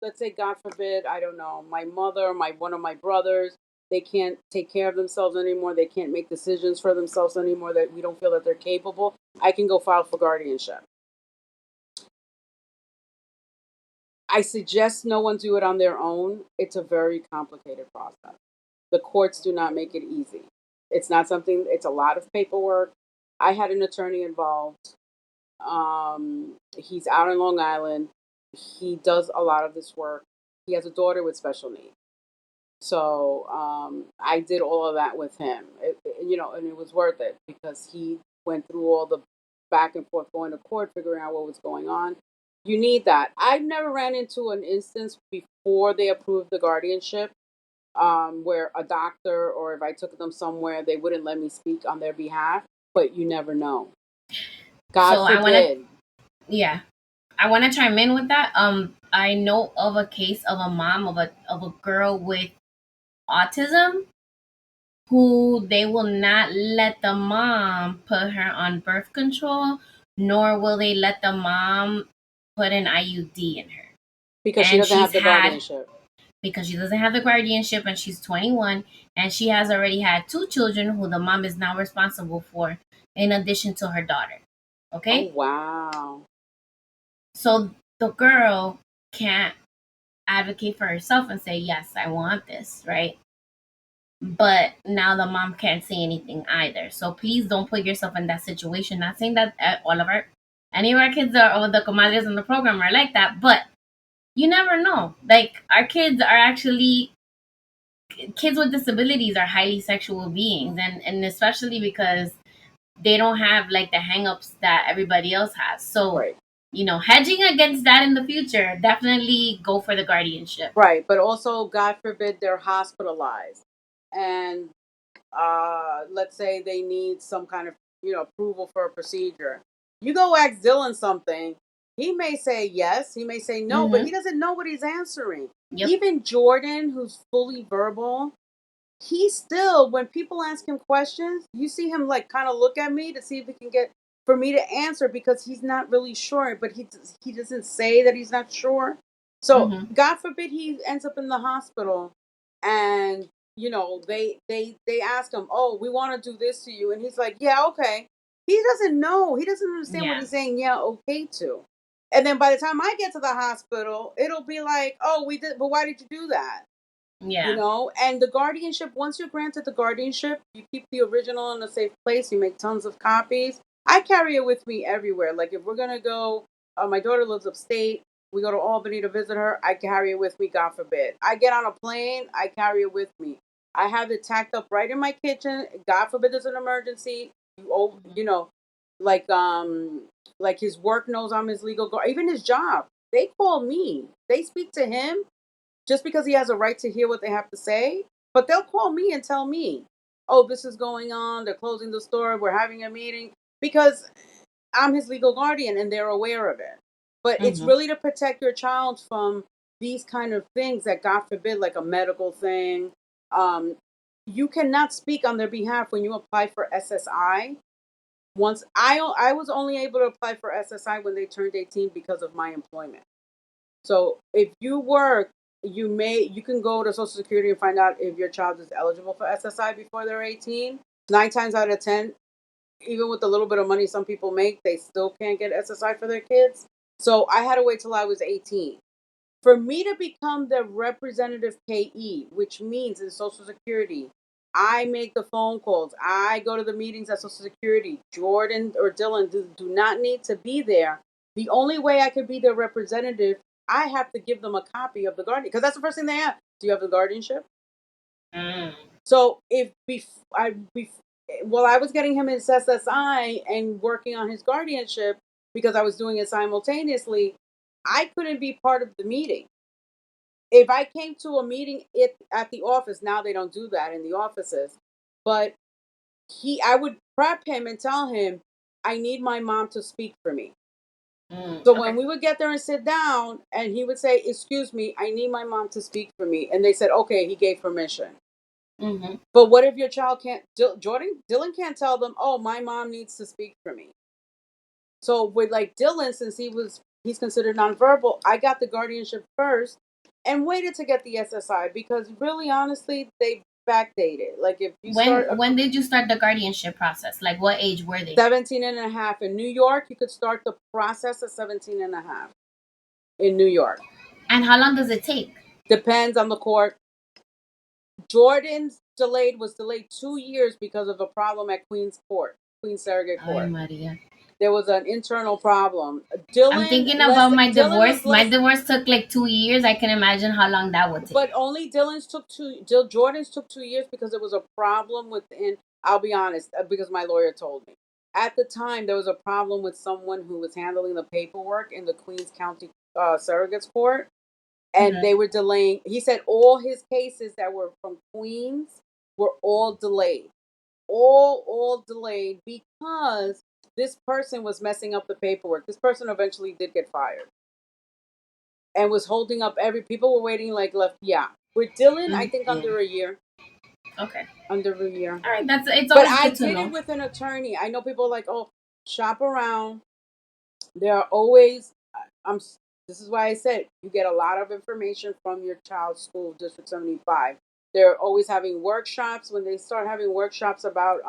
Speaker 2: let's say God forbid, I don't know, my mother, my one of my brothers, they can't take care of themselves anymore. They can't make decisions for themselves anymore. That we don't feel that they're capable. I can go file for guardianship. I suggest no one do it on their own. It's a very complicated process. The courts do not make it easy. It's not something, it's a lot of paperwork. I had an attorney involved. He's out in Long Island. He does a lot of this work. He has a daughter with special needs. So I did all of that with him, and it was worth it because he went through all the back and forth going to court, figuring out what was going on. You need that. I've never ran into an instance before they approved the guardianship, where a doctor or if I took them somewhere, they wouldn't let me speak on their behalf. But you never know. God
Speaker 1: So I want to,
Speaker 2: forbid.
Speaker 1: yeah, I want to chime in with that. I know of a case of a mom of a girl with autism who they will not let the mom put her on birth control, nor will they let the mom put an IUD in her.
Speaker 2: Because she
Speaker 1: And
Speaker 2: doesn't have
Speaker 1: she's
Speaker 2: the
Speaker 1: had,
Speaker 2: guardianship.
Speaker 1: because she doesn't have the guardianship and she's 21, and she has already had two children who the mom is now responsible for, in addition to her daughter.
Speaker 2: Oh,
Speaker 1: Okay?
Speaker 2: wow.
Speaker 1: So the girl can't advocate for herself and say, yes, I want this, right? But now the mom can't say anything either. So please don't put yourself in that situation. Not saying that any of our kids are, or the comadres in the program are like that, but you never know. Like, our kids are actually, kids with disabilities are highly sexual beings, and especially because they don't have like the hangups that everybody else has. So,
Speaker 2: Right.
Speaker 1: hedging against that in the future, definitely go for the guardianship.
Speaker 2: Right. But also, God forbid, they're hospitalized. And let's say they need some kind of approval for a procedure. You go ask Dylan something, he may say yes, he may say no, but he doesn't know what he's answering.
Speaker 1: Yep.
Speaker 2: Even Jordan, who's fully verbal, he still, when people ask him questions, you see him like kind of look at me to see if he can get for me to answer because he's not really sure, but he doesn't say that he's not sure. So God forbid he ends up in the hospital, and they ask him, oh, we want to do this to you, and he's like, yeah, okay. He doesn't know, he doesn't understand what
Speaker 1: Yeah.
Speaker 2: he's saying yeah, okay to. And then by the time I get to the hospital, it'll be like, oh, we did, but why did you do that?
Speaker 1: Yeah.
Speaker 2: And the guardianship, once you're granted the guardianship, you keep the original in a safe place, you make tons of copies. I carry it with me everywhere. Like if we're going to go, my daughter lives upstate, we go to Albany to visit her, I carry it with me, God forbid. I get on a plane, I carry it with me. I have it tacked up right in my kitchen. God forbid there's an emergency. You know, like his work knows I'm his legal guard. Even his job, they call me. They speak to him just because he has a right to hear what they have to say. But they'll call me and tell me, oh, this is going on. They're closing the store. We're having a meeting because I'm his legal guardian and they're aware of it. But it's really to protect your child from these kind of things that, God forbid, like a medical thing. You cannot speak on their behalf when you apply for SSI. Once I was only able to apply for SSI when they turned 18 because of my employment. So if you work, you can go to Social Security and find out if your child is eligible for SSI before they're 18. 9 times out of 10, even with the little bit of money some people make, they still can't get SSI for their kids. So I had to wait till I was 18. For me to become the representative payee, which means in Social Security, I make the phone calls. I go to the meetings at Social Security. Jordan or Dylan do not need to be there. The only way I could be their representative, I have to give them a copy of the guardian, because that's the first thing they ask. Do you have the guardianship? So while I was getting him his SSI and working on his guardianship because I was doing it simultaneously, I couldn't be part of the meeting. If I came to a meeting at the office, now they don't do that in the offices, but I would prep him and tell him, I need my mom to speak for me. So when we would get there and sit down, and he would say, excuse me, I need my mom to speak for me. And they said, okay, he gave permission. But what if your child can't, Dylan can't tell them, oh, my mom needs to speak for me. So with like Dylan, since he's considered nonverbal, I got the guardianship first and waited to get the SSI because really honestly, they backdated. Like if you
Speaker 1: when did you start the guardianship process? Like what age were they?
Speaker 2: 17 and a half. In New York, you could start the process at 17 and a half in New York.
Speaker 1: And how long does it take?
Speaker 2: Depends on the court. Jordan's was delayed 2 years because of a problem at Queen's Surrogate Court.
Speaker 1: Ay, Maria.
Speaker 2: There was an internal problem.
Speaker 1: I'm thinking about my divorce. My divorce took like 2 years. I can imagine how long that would take.
Speaker 2: But only Jordan's took 2 years because it was a problem within. I'll be honest, because my lawyer told me at the time there was a problem with someone who was handling the paperwork in the Queens County surrogates court, and they were delaying. He said all his cases that were from Queens were all delayed, all delayed because this person was messing up the paperwork. This person eventually did get fired and was holding up people were waiting like left. Yeah, with Dylan, I think
Speaker 1: Mm-hmm.
Speaker 2: under a year.
Speaker 1: Okay.
Speaker 2: Under a year.
Speaker 1: All right. It's
Speaker 2: But
Speaker 1: always
Speaker 2: I
Speaker 1: good to
Speaker 2: did
Speaker 1: know.
Speaker 2: it with an attorney. I know people are like, oh, shop around. There are always. I'm. This is why I said you get a lot of information from your child's school, District 75. They're always having workshops. When they start having workshops about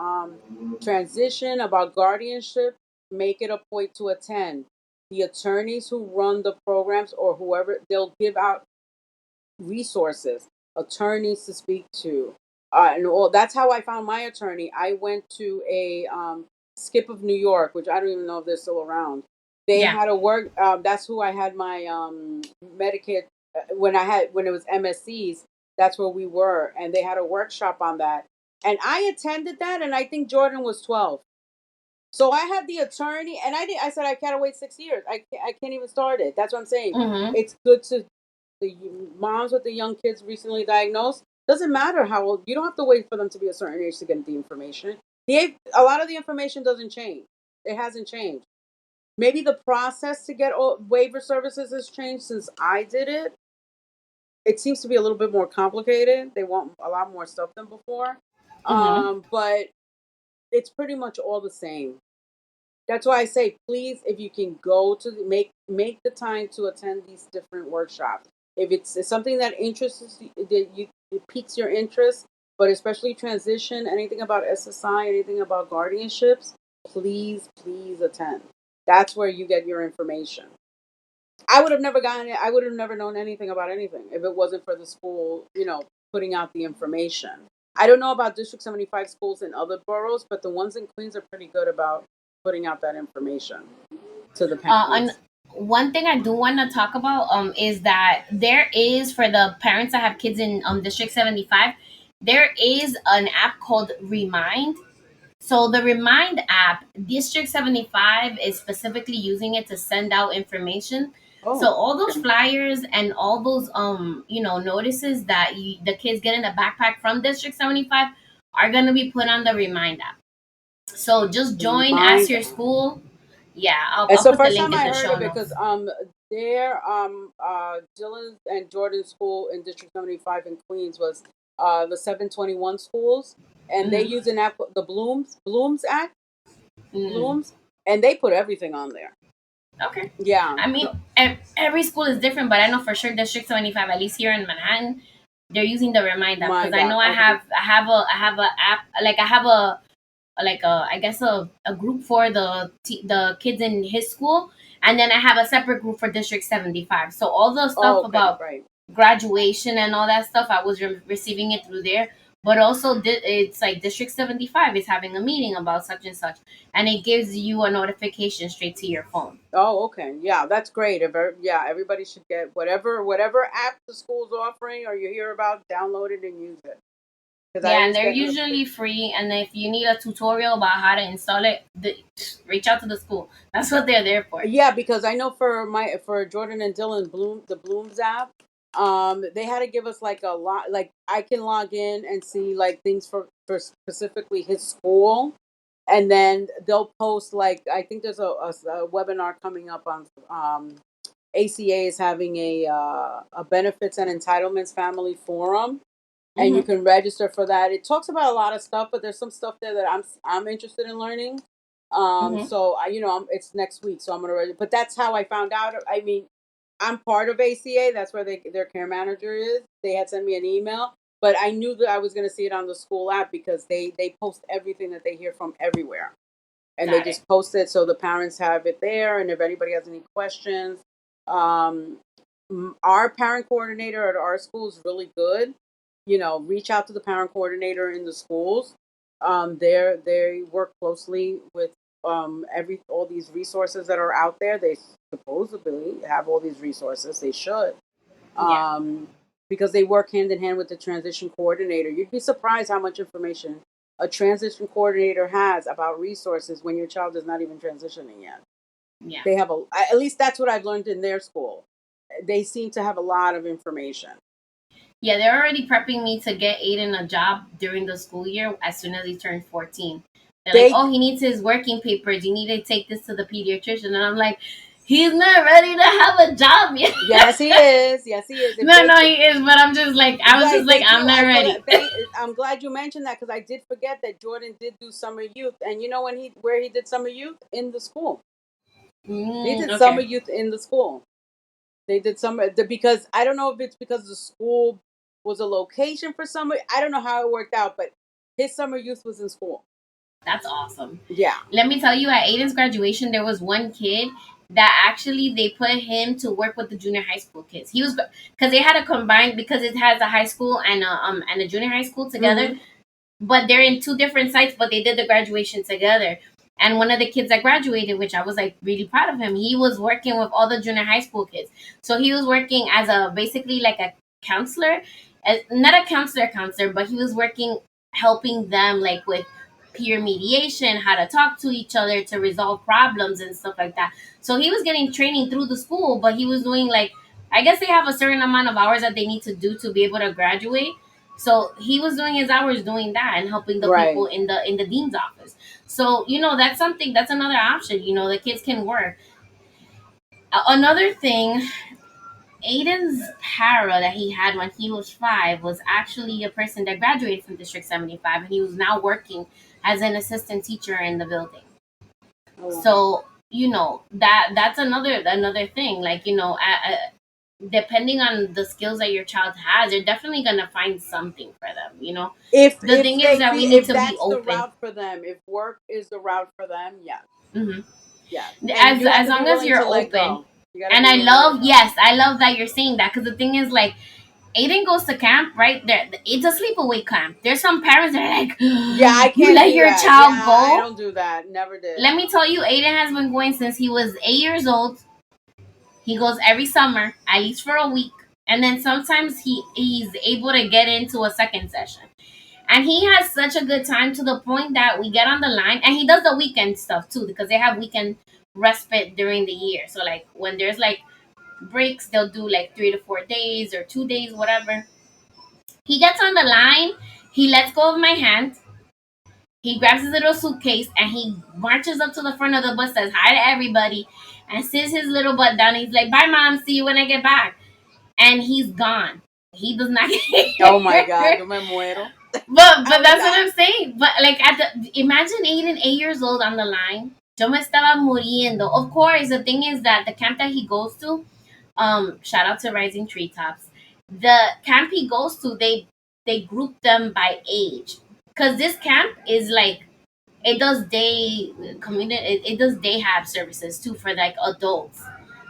Speaker 2: transition, about guardianship, make it a point to attend. The attorneys who run the programs or whoever, they'll give out resources, attorneys to speak to, and all. That's how I found my attorney. I went to a Skip of New York, which I don't even know if they're still around. They
Speaker 1: Yeah.
Speaker 2: had a work. That's who I had my Medicare when it was MSCs. That's where we were, and they had a workshop on that. And I attended that, and I think Jordan was 12. So I had the attorney, and I said I can't wait 6 years. I can't even start it. That's what I'm saying.
Speaker 1: Mm-hmm.
Speaker 2: It's good to the moms with the young kids recently diagnosed. Doesn't matter how old. You don't have to wait for them to be a certain age to get the information. A lot of the information doesn't change. It hasn't changed. Maybe the process to get waiver services has changed since I did it. It seems to be a little bit more complicated. They want a lot more stuff than before.
Speaker 1: Mm-hmm.
Speaker 2: But it's pretty much all the same. That's why I say, please, if you can go to make the time to attend these different workshops. If it's something that interests you, that it piques your interest, but especially transition, anything about SSI, anything about guardianships, please attend. That's where you get your information. I would have never gotten it. I would have never known anything about anything if it wasn't for the school, putting out the information. I don't know about District 75 schools in other boroughs, but the ones in Queens are pretty good about putting out that information to the
Speaker 1: And
Speaker 2: parents.
Speaker 1: one thing I do want to talk about is that there is, for the parents that have kids in District 75, there is an app called Remind. So the Remind app, District 75 is specifically using it to send out information. So
Speaker 2: Oh,
Speaker 1: all those flyers and all those notices that the kids get in a backpack from District 75 are going to be put on the Remind app. So just join, ask
Speaker 2: Remind.
Speaker 1: your school. Yeah,
Speaker 2: It's
Speaker 1: I'll
Speaker 2: the
Speaker 1: put the
Speaker 2: first
Speaker 1: link
Speaker 2: time
Speaker 1: in
Speaker 2: I
Speaker 1: the
Speaker 2: heard
Speaker 1: show
Speaker 2: of it
Speaker 1: notes.
Speaker 2: because their Dylan and Jordan school in District 75 in Queens was the 721 schools, and they
Speaker 1: Mm-hmm.
Speaker 2: use an app, the Blooms app,
Speaker 1: Mm.
Speaker 2: Blooms, and they put everything on there.
Speaker 1: Okay.
Speaker 2: Yeah.
Speaker 1: I mean, every school is different, but I know for sure District 75, at least here in Manhattan, they're using the Remind app because
Speaker 2: Mind
Speaker 1: I know
Speaker 2: app. Okay.
Speaker 1: I have a app, like I have a I guess a group for the kids in his school, and then I have a separate group for District 75. So all the stuff
Speaker 2: Oh, okay.
Speaker 1: about
Speaker 2: Right.
Speaker 1: graduation and all that stuff, I was receiving it through there. But also, it's like District 75 is having a meeting about such and such, and it gives you a notification straight to your phone.
Speaker 2: Oh, okay. Yeah, that's great. Yeah, everybody should get whatever app the school's offering or you hear about, download it and use it. Because I
Speaker 1: Yeah, and
Speaker 2: always
Speaker 1: they're
Speaker 2: get notifications.
Speaker 1: usually free. And if you need a tutorial about how to install it, reach out to the school. That's what they're there for.
Speaker 2: Yeah, because I know for Jordan and Dylan the Blooms app, they had to give us like a lot. Like I can log in and see like things for specifically his school, and then they'll post like I think there's a webinar coming up on ACA is having a benefits and entitlements family forum, and you
Speaker 1: Mm-hmm.
Speaker 2: can register for that. It talks about a lot of stuff, but there's some stuff there that I'm interested in learning.
Speaker 1: Mm-hmm.
Speaker 2: So it's next week, so I'm gonna register. But that's how I found out. I mean, I'm part of ACA. That's where their care manager is. They had sent me an email, but I knew that I was gonna see it on the school app because they post everything that they hear from everywhere, and they
Speaker 1: Got it.
Speaker 2: just post it so the parents have it there. And if anybody has any questions, um, our parent coordinator at our school is really good. Reach out to the parent coordinator in the schools. They work closely with all these resources that are out there. They supposedly have all these resources. They should,
Speaker 1: Yeah.
Speaker 2: um, because they work hand in hand with the transition coordinator. You'd be surprised how much information a transition coordinator has about resources when your child is not even transitioning yet.
Speaker 1: Yeah.
Speaker 2: They have at least that's what I've learned in their school. They seem to have a lot of information.
Speaker 1: Yeah, they're already prepping me to get Aiden a job during the school year as soon as he turns 14. They're like, oh, he needs his working papers. You need to take this to the pediatrician. And I'm like, he's not ready to have a job yet.
Speaker 2: Yes, he is. Yes, he is.
Speaker 1: No, he is. But I'm just like, I'm not ready.
Speaker 2: I'm glad you mentioned that because I did forget that Jordan did do summer youth. And you know where he did summer youth? In the school. He did summer youth in the school. They did summer because I don't know if it's because the school was a location for summer. I don't know how it worked out, but his summer youth was in school.
Speaker 1: That's awesome.
Speaker 2: Yeah.
Speaker 1: Let me tell you, at Aiden's graduation, there was one kid that actually they put him to work with the junior high school kids. He was because they had a combined because it has a high school and a junior high school together, but they're in two different sites. But they did the graduation together. And one of the kids that graduated, which I was like really proud of him, he was working with all the junior high school kids. So he was working as basically like a counselor, not a counselor, but he was working helping them like with peer mediation, how to talk to each other to resolve problems and stuff like that. So he was getting training through the school, but he was doing like, I guess they have a certain amount of hours that they need to do to be able to graduate. So he was doing his hours doing that and helping the people in the dean's office. So, that's another option. The kids can work. Another thing, Aiden's para that he had when he was 5 was actually a person that graduated from District 75, and he was now working as an assistant teacher in the building. Oh. So, that's another thing. Like, depending on the skills that your child has, they're definitely gonna find something for them.
Speaker 2: If
Speaker 1: the thing is that we need to be open.
Speaker 2: The route for them, if work is the route for them, yeah.
Speaker 1: Mm-hmm.
Speaker 2: Yeah.
Speaker 1: As long as you're open. And I love that you're saying that, because the thing is, like, Aiden goes to camp, right? It's a sleepaway camp. There's some parents that are like,
Speaker 2: yeah, I can't
Speaker 1: you let your child go.
Speaker 2: I don't do that. Never did.
Speaker 1: Let me tell you, Aiden has been going since he was 8 years old. He goes every summer, at least for a week. And then sometimes he's able to get into a second session. And he has such a good time to the point that we get on the line. And he does the weekend stuff too, because they have weekend respite during the year. So like when there's like breaks, they'll do like 3 to 4 days or 2 days, whatever. He gets on the line. He lets go of my hand. He grabs his little suitcase and he marches up to the front of the bus, says hi to everybody, and sits his little butt down. He's like, bye, Mom. See you when I get back. And he's gone. He does not get
Speaker 2: Oh, my God. Yo me muero.
Speaker 1: But that's what I'm saying. But, like, imagine Aiden, 8 years old, on the line. Yo me estaba muriendo. Of course, the thing is that the camp that he goes to, shout out to Rising Treetops. The camp he goes to, they group them by age. Because this camp is like, it does day hab services too for like adults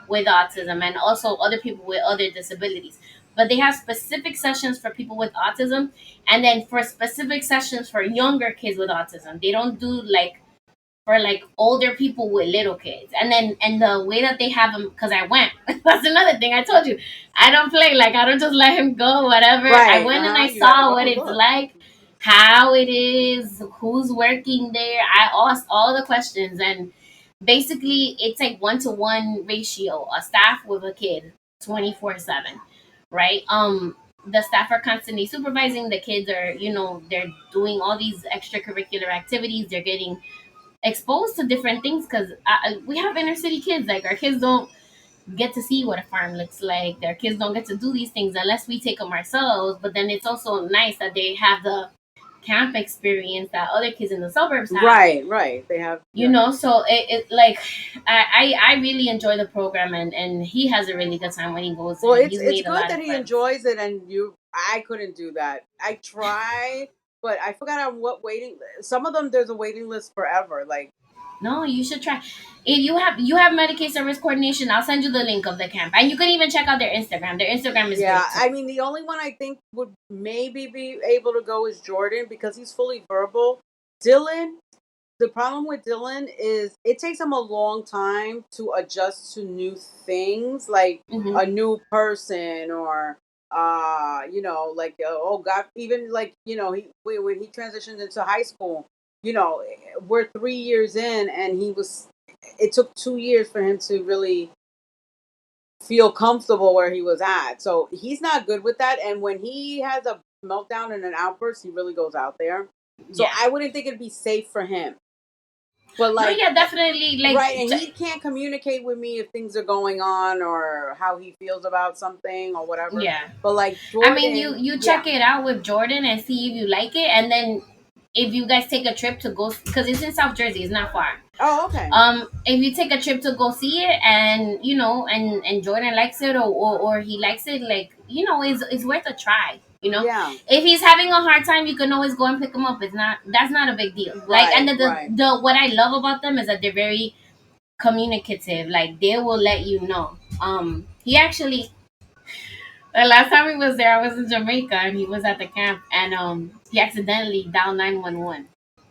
Speaker 1: with autism and also other people with other disabilities. But they have specific sessions for people with autism, and then for specific sessions for younger kids with autism. They don't do like for like older people with little kids. And the way that they have them, because I went, that's another thing I told you. I don't play, like, I don't just let him go, whatever. I went and I saw what it's like, how it is, who's working there. I asked all the questions, and basically it's like 1-to-1 ratio, a staff with a kid 24/7, right? The staff are constantly supervising the kids. Are they're doing all these extracurricular activities. They're getting exposed to different things, because we have inner city kids. Like, our kids don't get to see what a farm looks like. Their kids don't get to do these things unless we take them ourselves. But then it's also nice that they have the camp experience that other kids in the suburbs have.
Speaker 2: Right. They have,
Speaker 1: so it like I really enjoy the program, and he has a really good time when he goes.
Speaker 2: Well, it's good that he enjoys it, and I couldn't do that. I try, but I forgot on what waiting. Some of them, there's a waiting list forever. Like,
Speaker 1: no, you should try. If you have Medicaid service coordination, I'll send you the link of the camp, and you can even check out their Instagram. Their Instagram is great too.
Speaker 2: I mean, the only one I think would maybe be able to go is Jordan, because he's fully verbal. Dylan, the problem with Dylan is it takes him a long time to adjust to new things, like a new person or Like oh God, even like when he transitioned into high school, we're 3 years in, and it took 2 years for him to really feel comfortable where he was at. So he's not good with that. And when he has a meltdown and an outburst, he really goes out there. So
Speaker 1: Yeah.
Speaker 2: I wouldn't think it'd be safe for him. But
Speaker 1: No,
Speaker 2: like,
Speaker 1: yeah, definitely. Like,
Speaker 2: right, and he can't communicate with me if things are going on or how he feels about something or whatever.
Speaker 1: yeah.
Speaker 2: But like
Speaker 1: I mean, you
Speaker 2: Jordan,
Speaker 1: you
Speaker 2: yeah.
Speaker 1: check it out with Jordan and see if you like it, and then if you guys take a trip to go, because it's in South Jersey, it's not far.
Speaker 2: Oh, okay.
Speaker 1: If you take a trip to go see it, and and Jordan likes it, or he likes it, like, it's worth a try.
Speaker 2: Yeah.
Speaker 1: If he's having a hard time, you can always go and pick him up. That's not a big deal. Like, and
Speaker 2: Right, right.
Speaker 1: the what I love about them is that they're very communicative. Like, they will let you know. He actually, the last time he was there, I was in Jamaica, and he was at the camp, and he accidentally dialed 911.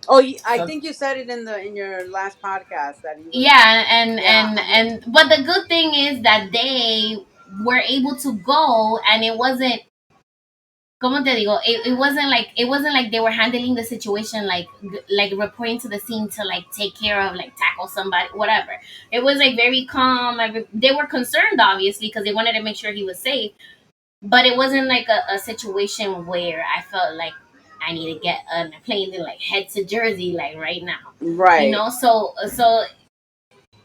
Speaker 2: Oh, I
Speaker 1: So
Speaker 2: think you said it in your last podcast that he was.
Speaker 1: yeah, and
Speaker 2: Yeah.
Speaker 1: but the good thing is that they were able to go, and it wasn't, como te digo, it wasn't like they were handling the situation like reporting to the scene to like take care of, like, tackle somebody, whatever. It was like very calm. Like, they were concerned, obviously, because they wanted to make sure he was safe, but it wasn't like a situation where I felt like I need to get on a plane to like head to Jersey like right now.
Speaker 2: Right.
Speaker 1: So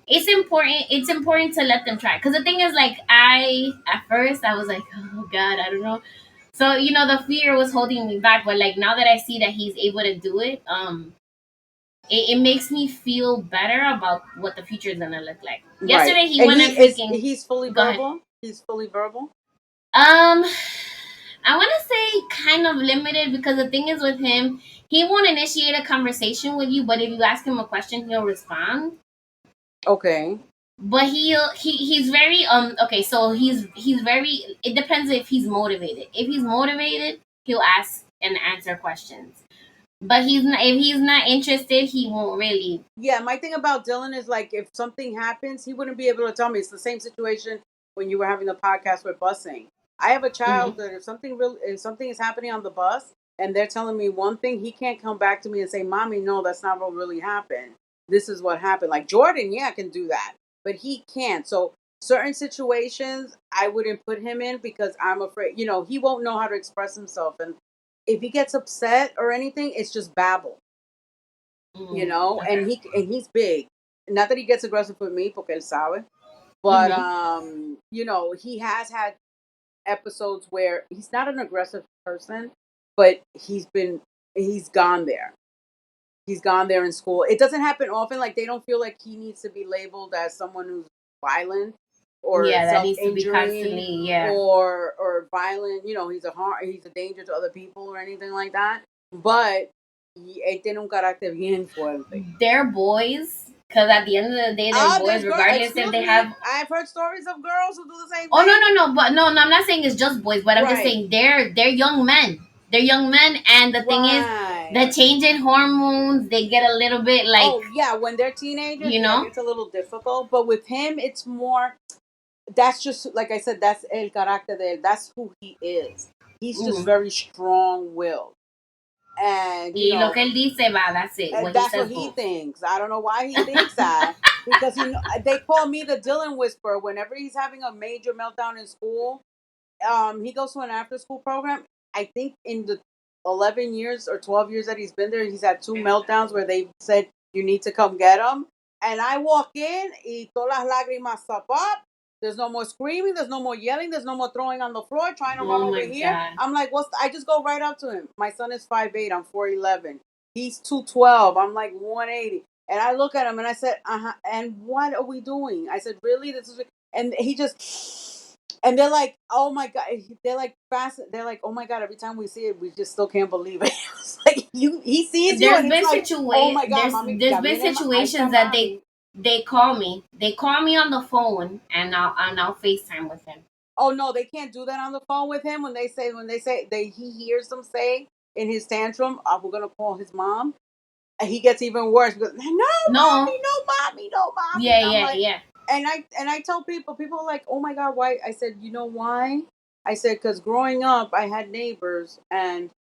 Speaker 1: it's important to let them try, because the thing is, like, I at first I was like, oh God, I don't know. So the fear was holding me back, but like now that I see that he's able to do it, it makes me feel better about what the future is gonna look like.
Speaker 2: Right.
Speaker 1: Yesterday he
Speaker 2: And
Speaker 1: went
Speaker 2: he
Speaker 1: and
Speaker 2: is
Speaker 1: freaking
Speaker 2: he's fully
Speaker 1: go ahead.
Speaker 2: verbal. He's fully verbal.
Speaker 1: um I want to say kind of limited, because the thing is with him, he won't initiate a conversation with you, but if you ask him a question, he'll respond.
Speaker 2: Okay.
Speaker 1: But he's very okay, so he's very, it depends if he's motivated. If he's motivated, he'll ask and answer questions. But if he's not interested, he won't really.
Speaker 2: Yeah, my thing about Dylan is like if something happens, he wouldn't be able to tell me. It's the same situation when you were having the podcast with busing. I have a child
Speaker 1: Mhm.
Speaker 2: that if something is happening on the bus and they're telling me one thing, he can't come back to me and say, "Mommy, no, that's not what really happened. This is what happened." Like Jordan, yeah, can do that, but he can't. So certain situations, I wouldn't put him in because I'm afraid, he won't know how to express himself, and if he gets upset or anything, it's just babble.
Speaker 1: Okay.
Speaker 2: And he's big. Not that he gets aggressive with me, porque él sabe. But
Speaker 1: Mhm.
Speaker 2: he has had episodes where he's not an aggressive person, but he's gone there. He's gone there in school. It doesn't happen often. Like they don't feel like he needs to be labeled as someone who's violent or
Speaker 1: Yeah, that
Speaker 2: self
Speaker 1: needs to be
Speaker 2: injuring
Speaker 1: constantly. Yeah,
Speaker 2: or violent. He's a danger to other people or anything like that. But él tiene un carácter bien fuerte.
Speaker 1: they're boys. Because at the end of the day, they're
Speaker 2: Ah,
Speaker 1: boys,
Speaker 2: there's girl.
Speaker 1: regardless if
Speaker 2: Excuse
Speaker 1: they
Speaker 2: me.
Speaker 1: have.
Speaker 2: I've heard stories of girls who do the same
Speaker 1: Oh, no,
Speaker 2: thing.
Speaker 1: no, no, but no, I'm not saying it's just boys, but I'm just
Speaker 2: Right.
Speaker 1: saying they're young men. They're young men, and the thing is, the
Speaker 2: Right.
Speaker 1: change in hormones, they get a little bit like,
Speaker 2: Oh yeah, when they're teenagers,
Speaker 1: you
Speaker 2: yeah, it
Speaker 1: know.
Speaker 2: gets a little difficult. But with him, it's more. That's just like I said. That's el carácter de él. That's who he is. He's just
Speaker 1: Mm.
Speaker 2: very strong-willed, and
Speaker 1: Y lo que él dice, va, that's it. What he
Speaker 2: that's what
Speaker 1: says
Speaker 2: he
Speaker 1: goes.
Speaker 2: thinks. I don't know why he thinks that because they call me the Dylan Whisperer whenever he's having a major meltdown in school. He goes to an after school program. I think in the 11 years or 12 years that he's been there, he's had two meltdowns where they said you need to come get him. And I walk in, y todas las lágrimas up. There's no more screaming. There's no more yelling. There's no more throwing on the floor, trying to run
Speaker 1: Oh
Speaker 2: over
Speaker 1: my
Speaker 2: here.
Speaker 1: God.
Speaker 2: I'm like, I just go right up to him. My son is 5'8". I'm 4'11". He's 212. I'm like 180. And I look at him and I said, and what are we doing? I said, really? This is, and he just, and they're like, oh my God. They're like fast. They're like, oh my God. Every time we see it, we just still can't believe it. It's like he sees you
Speaker 1: There's
Speaker 2: and it's
Speaker 1: been
Speaker 2: like, oh my God, mommy,
Speaker 1: there's
Speaker 2: ya
Speaker 1: been
Speaker 2: viene, ahí está
Speaker 1: situations that
Speaker 2: mommy.
Speaker 1: they call me on the phone, and I'll FaceTime with him.
Speaker 2: Oh no, they can't do that on the phone with him he hears them say in his tantrum, we're gonna call his mom. And he gets even worse because no
Speaker 1: No.
Speaker 2: mommy, no mommy, no mommy.
Speaker 1: Yeah,
Speaker 2: I'm
Speaker 1: yeah,
Speaker 2: like,
Speaker 1: yeah.
Speaker 2: and I tell people are like, oh my God, why? I said, you know why? I said, because growing up, I had neighbors and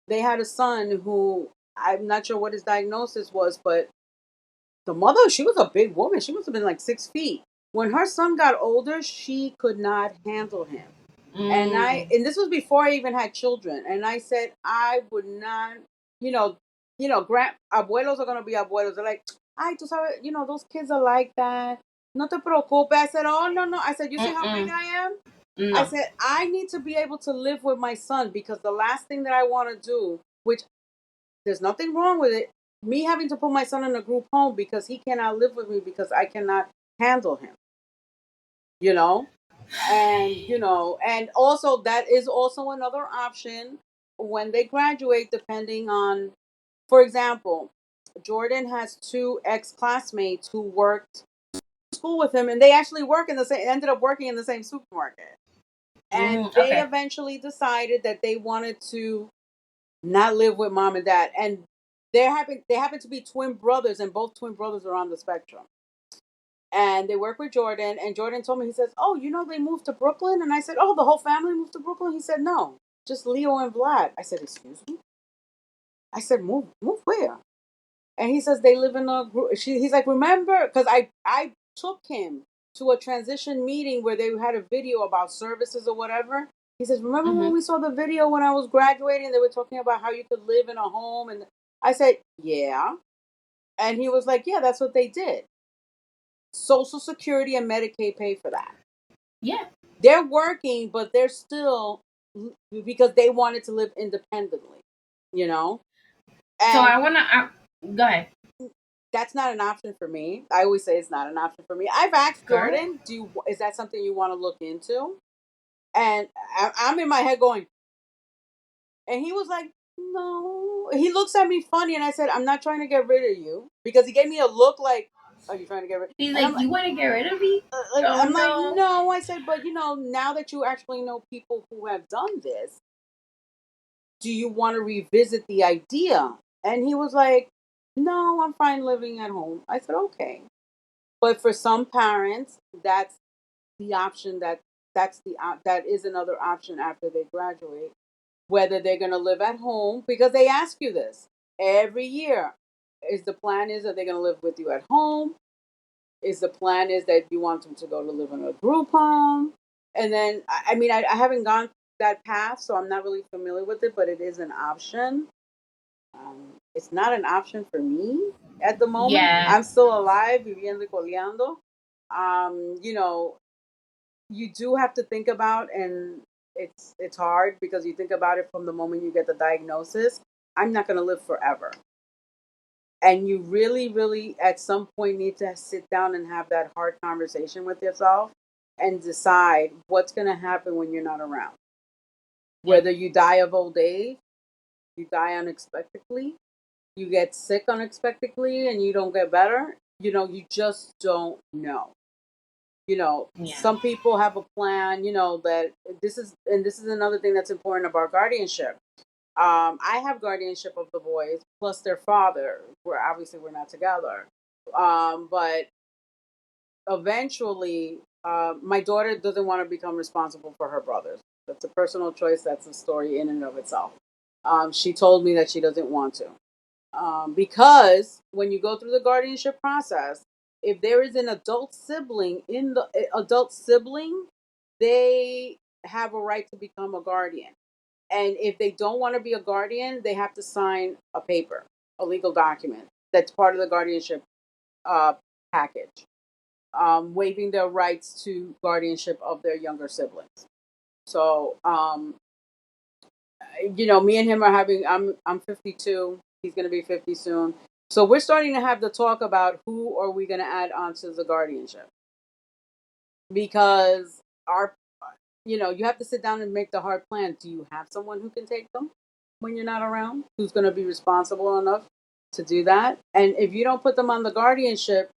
Speaker 2: they had a son who I'm not sure what his diagnosis was, but the mother, she was a big woman. She must have been like 6 feet. When her son got older, she could not handle him.
Speaker 1: Mm.
Speaker 2: And this was before I even had children. And I said, I would not, you know, grand abuelos are gonna be abuelos. They're like, ay, tú sabes, those kids are like that. No te preocupes. I said, oh no, no. I said, you see how big
Speaker 1: Mm-mm.
Speaker 2: I am? I
Speaker 1: No.
Speaker 2: said, I need to be able to live with my son because the last thing that I want to do, which there's nothing wrong with it, me having to put my son in a group home because he cannot live with me because I cannot handle him, you know? And also that is also another option when they graduate, depending on, for example, Jordan has two ex-classmates who worked school with him, and they actually ended up working in the same supermarket. And they
Speaker 1: Okay.
Speaker 2: eventually decided that they wanted to not live with mom and dad. And they happen to be twin brothers, and both twin brothers are on the spectrum. And they work with Jordan, and Jordan told me, he says, oh, they moved to Brooklyn. And I said, oh, the whole family moved to Brooklyn. He said, no, just Leo and Vlad. I said, excuse me. I said, move where? And he says they live in a group. He's like, remember, because I took him to a transition meeting where they had a video about services or whatever. He says, remember when
Speaker 1: Mm-hmm.
Speaker 2: we saw the video when I was graduating? They were talking about how you could live in a home, and I said, yeah. And he was like, yeah, that's what they did. Social Security and Medicaid pay for that.
Speaker 1: Yeah.
Speaker 2: They're working, but they're still, because they wanted to live independently, you know.
Speaker 1: So
Speaker 2: And
Speaker 1: I wanna. Go ahead.
Speaker 2: that's not an option for me. I always say it's not an option for me. I've asked
Speaker 1: Girl.
Speaker 2: Jordan, is that something you want to look into? And I'm in my head going, and he was like, no. He looks at me funny, and I said, I'm not trying to get rid of you, because he gave me a look like, are you trying to get rid?
Speaker 1: He's
Speaker 2: And
Speaker 1: like, you want to get rid of me? Oh
Speaker 2: I'm like,
Speaker 1: no.
Speaker 2: no. I said, but now that you actually know people who have done this, do you want to revisit the idea? And he was like, no, I'm fine living at home. I said, okay. But for some parents, that's the option that is another option after they graduate, whether they're going to live at home, because they ask you this every year. Is the plan is that they're going to live with you at home? Is the plan is that you want them to go to live in a group home? And then, I mean, I haven't gone that path, so I'm not really familiar with it, but it is an option. It's not an option for me at the moment.
Speaker 1: Yeah.
Speaker 2: I'm still alive, viviendo y coleando. You know, you do have to think about, and it's hard because you think about it from the moment you get the diagnosis. I'm not going to live forever, and you really, really, at some point, need to sit down and have that hard conversation with yourself and decide what's going to happen when you're not around.
Speaker 1: Yep.
Speaker 2: Whether you die of old age, you die unexpectedly, you get sick unexpectedly and you don't get better, you just don't know.
Speaker 1: Yeah.
Speaker 2: Some people have a plan, that this is another thing that's important about guardianship. I have guardianship of the boys plus their father. We're not together. But eventually, my daughter doesn't want to become responsible for her brothers. That's a personal choice. That's a story in and of itself. She told me that she doesn't want to. Because when you go through the guardianship process, if there is an adult sibling, they have a right to become a guardian. And if they don't want to be a guardian, they have to sign a paper, a legal document that's part of the guardianship uh, package, waiving their rights to guardianship of their younger siblings. So, me and him are having. I'm 52. He's going to be 50 soon. So we're starting to have the talk about who are we going to add onto the guardianship, because you have to sit down and make the hard plan. Do you have someone who can take them when you're not around? Who's going to be responsible enough to do that? And if you don't put them on the guardianship,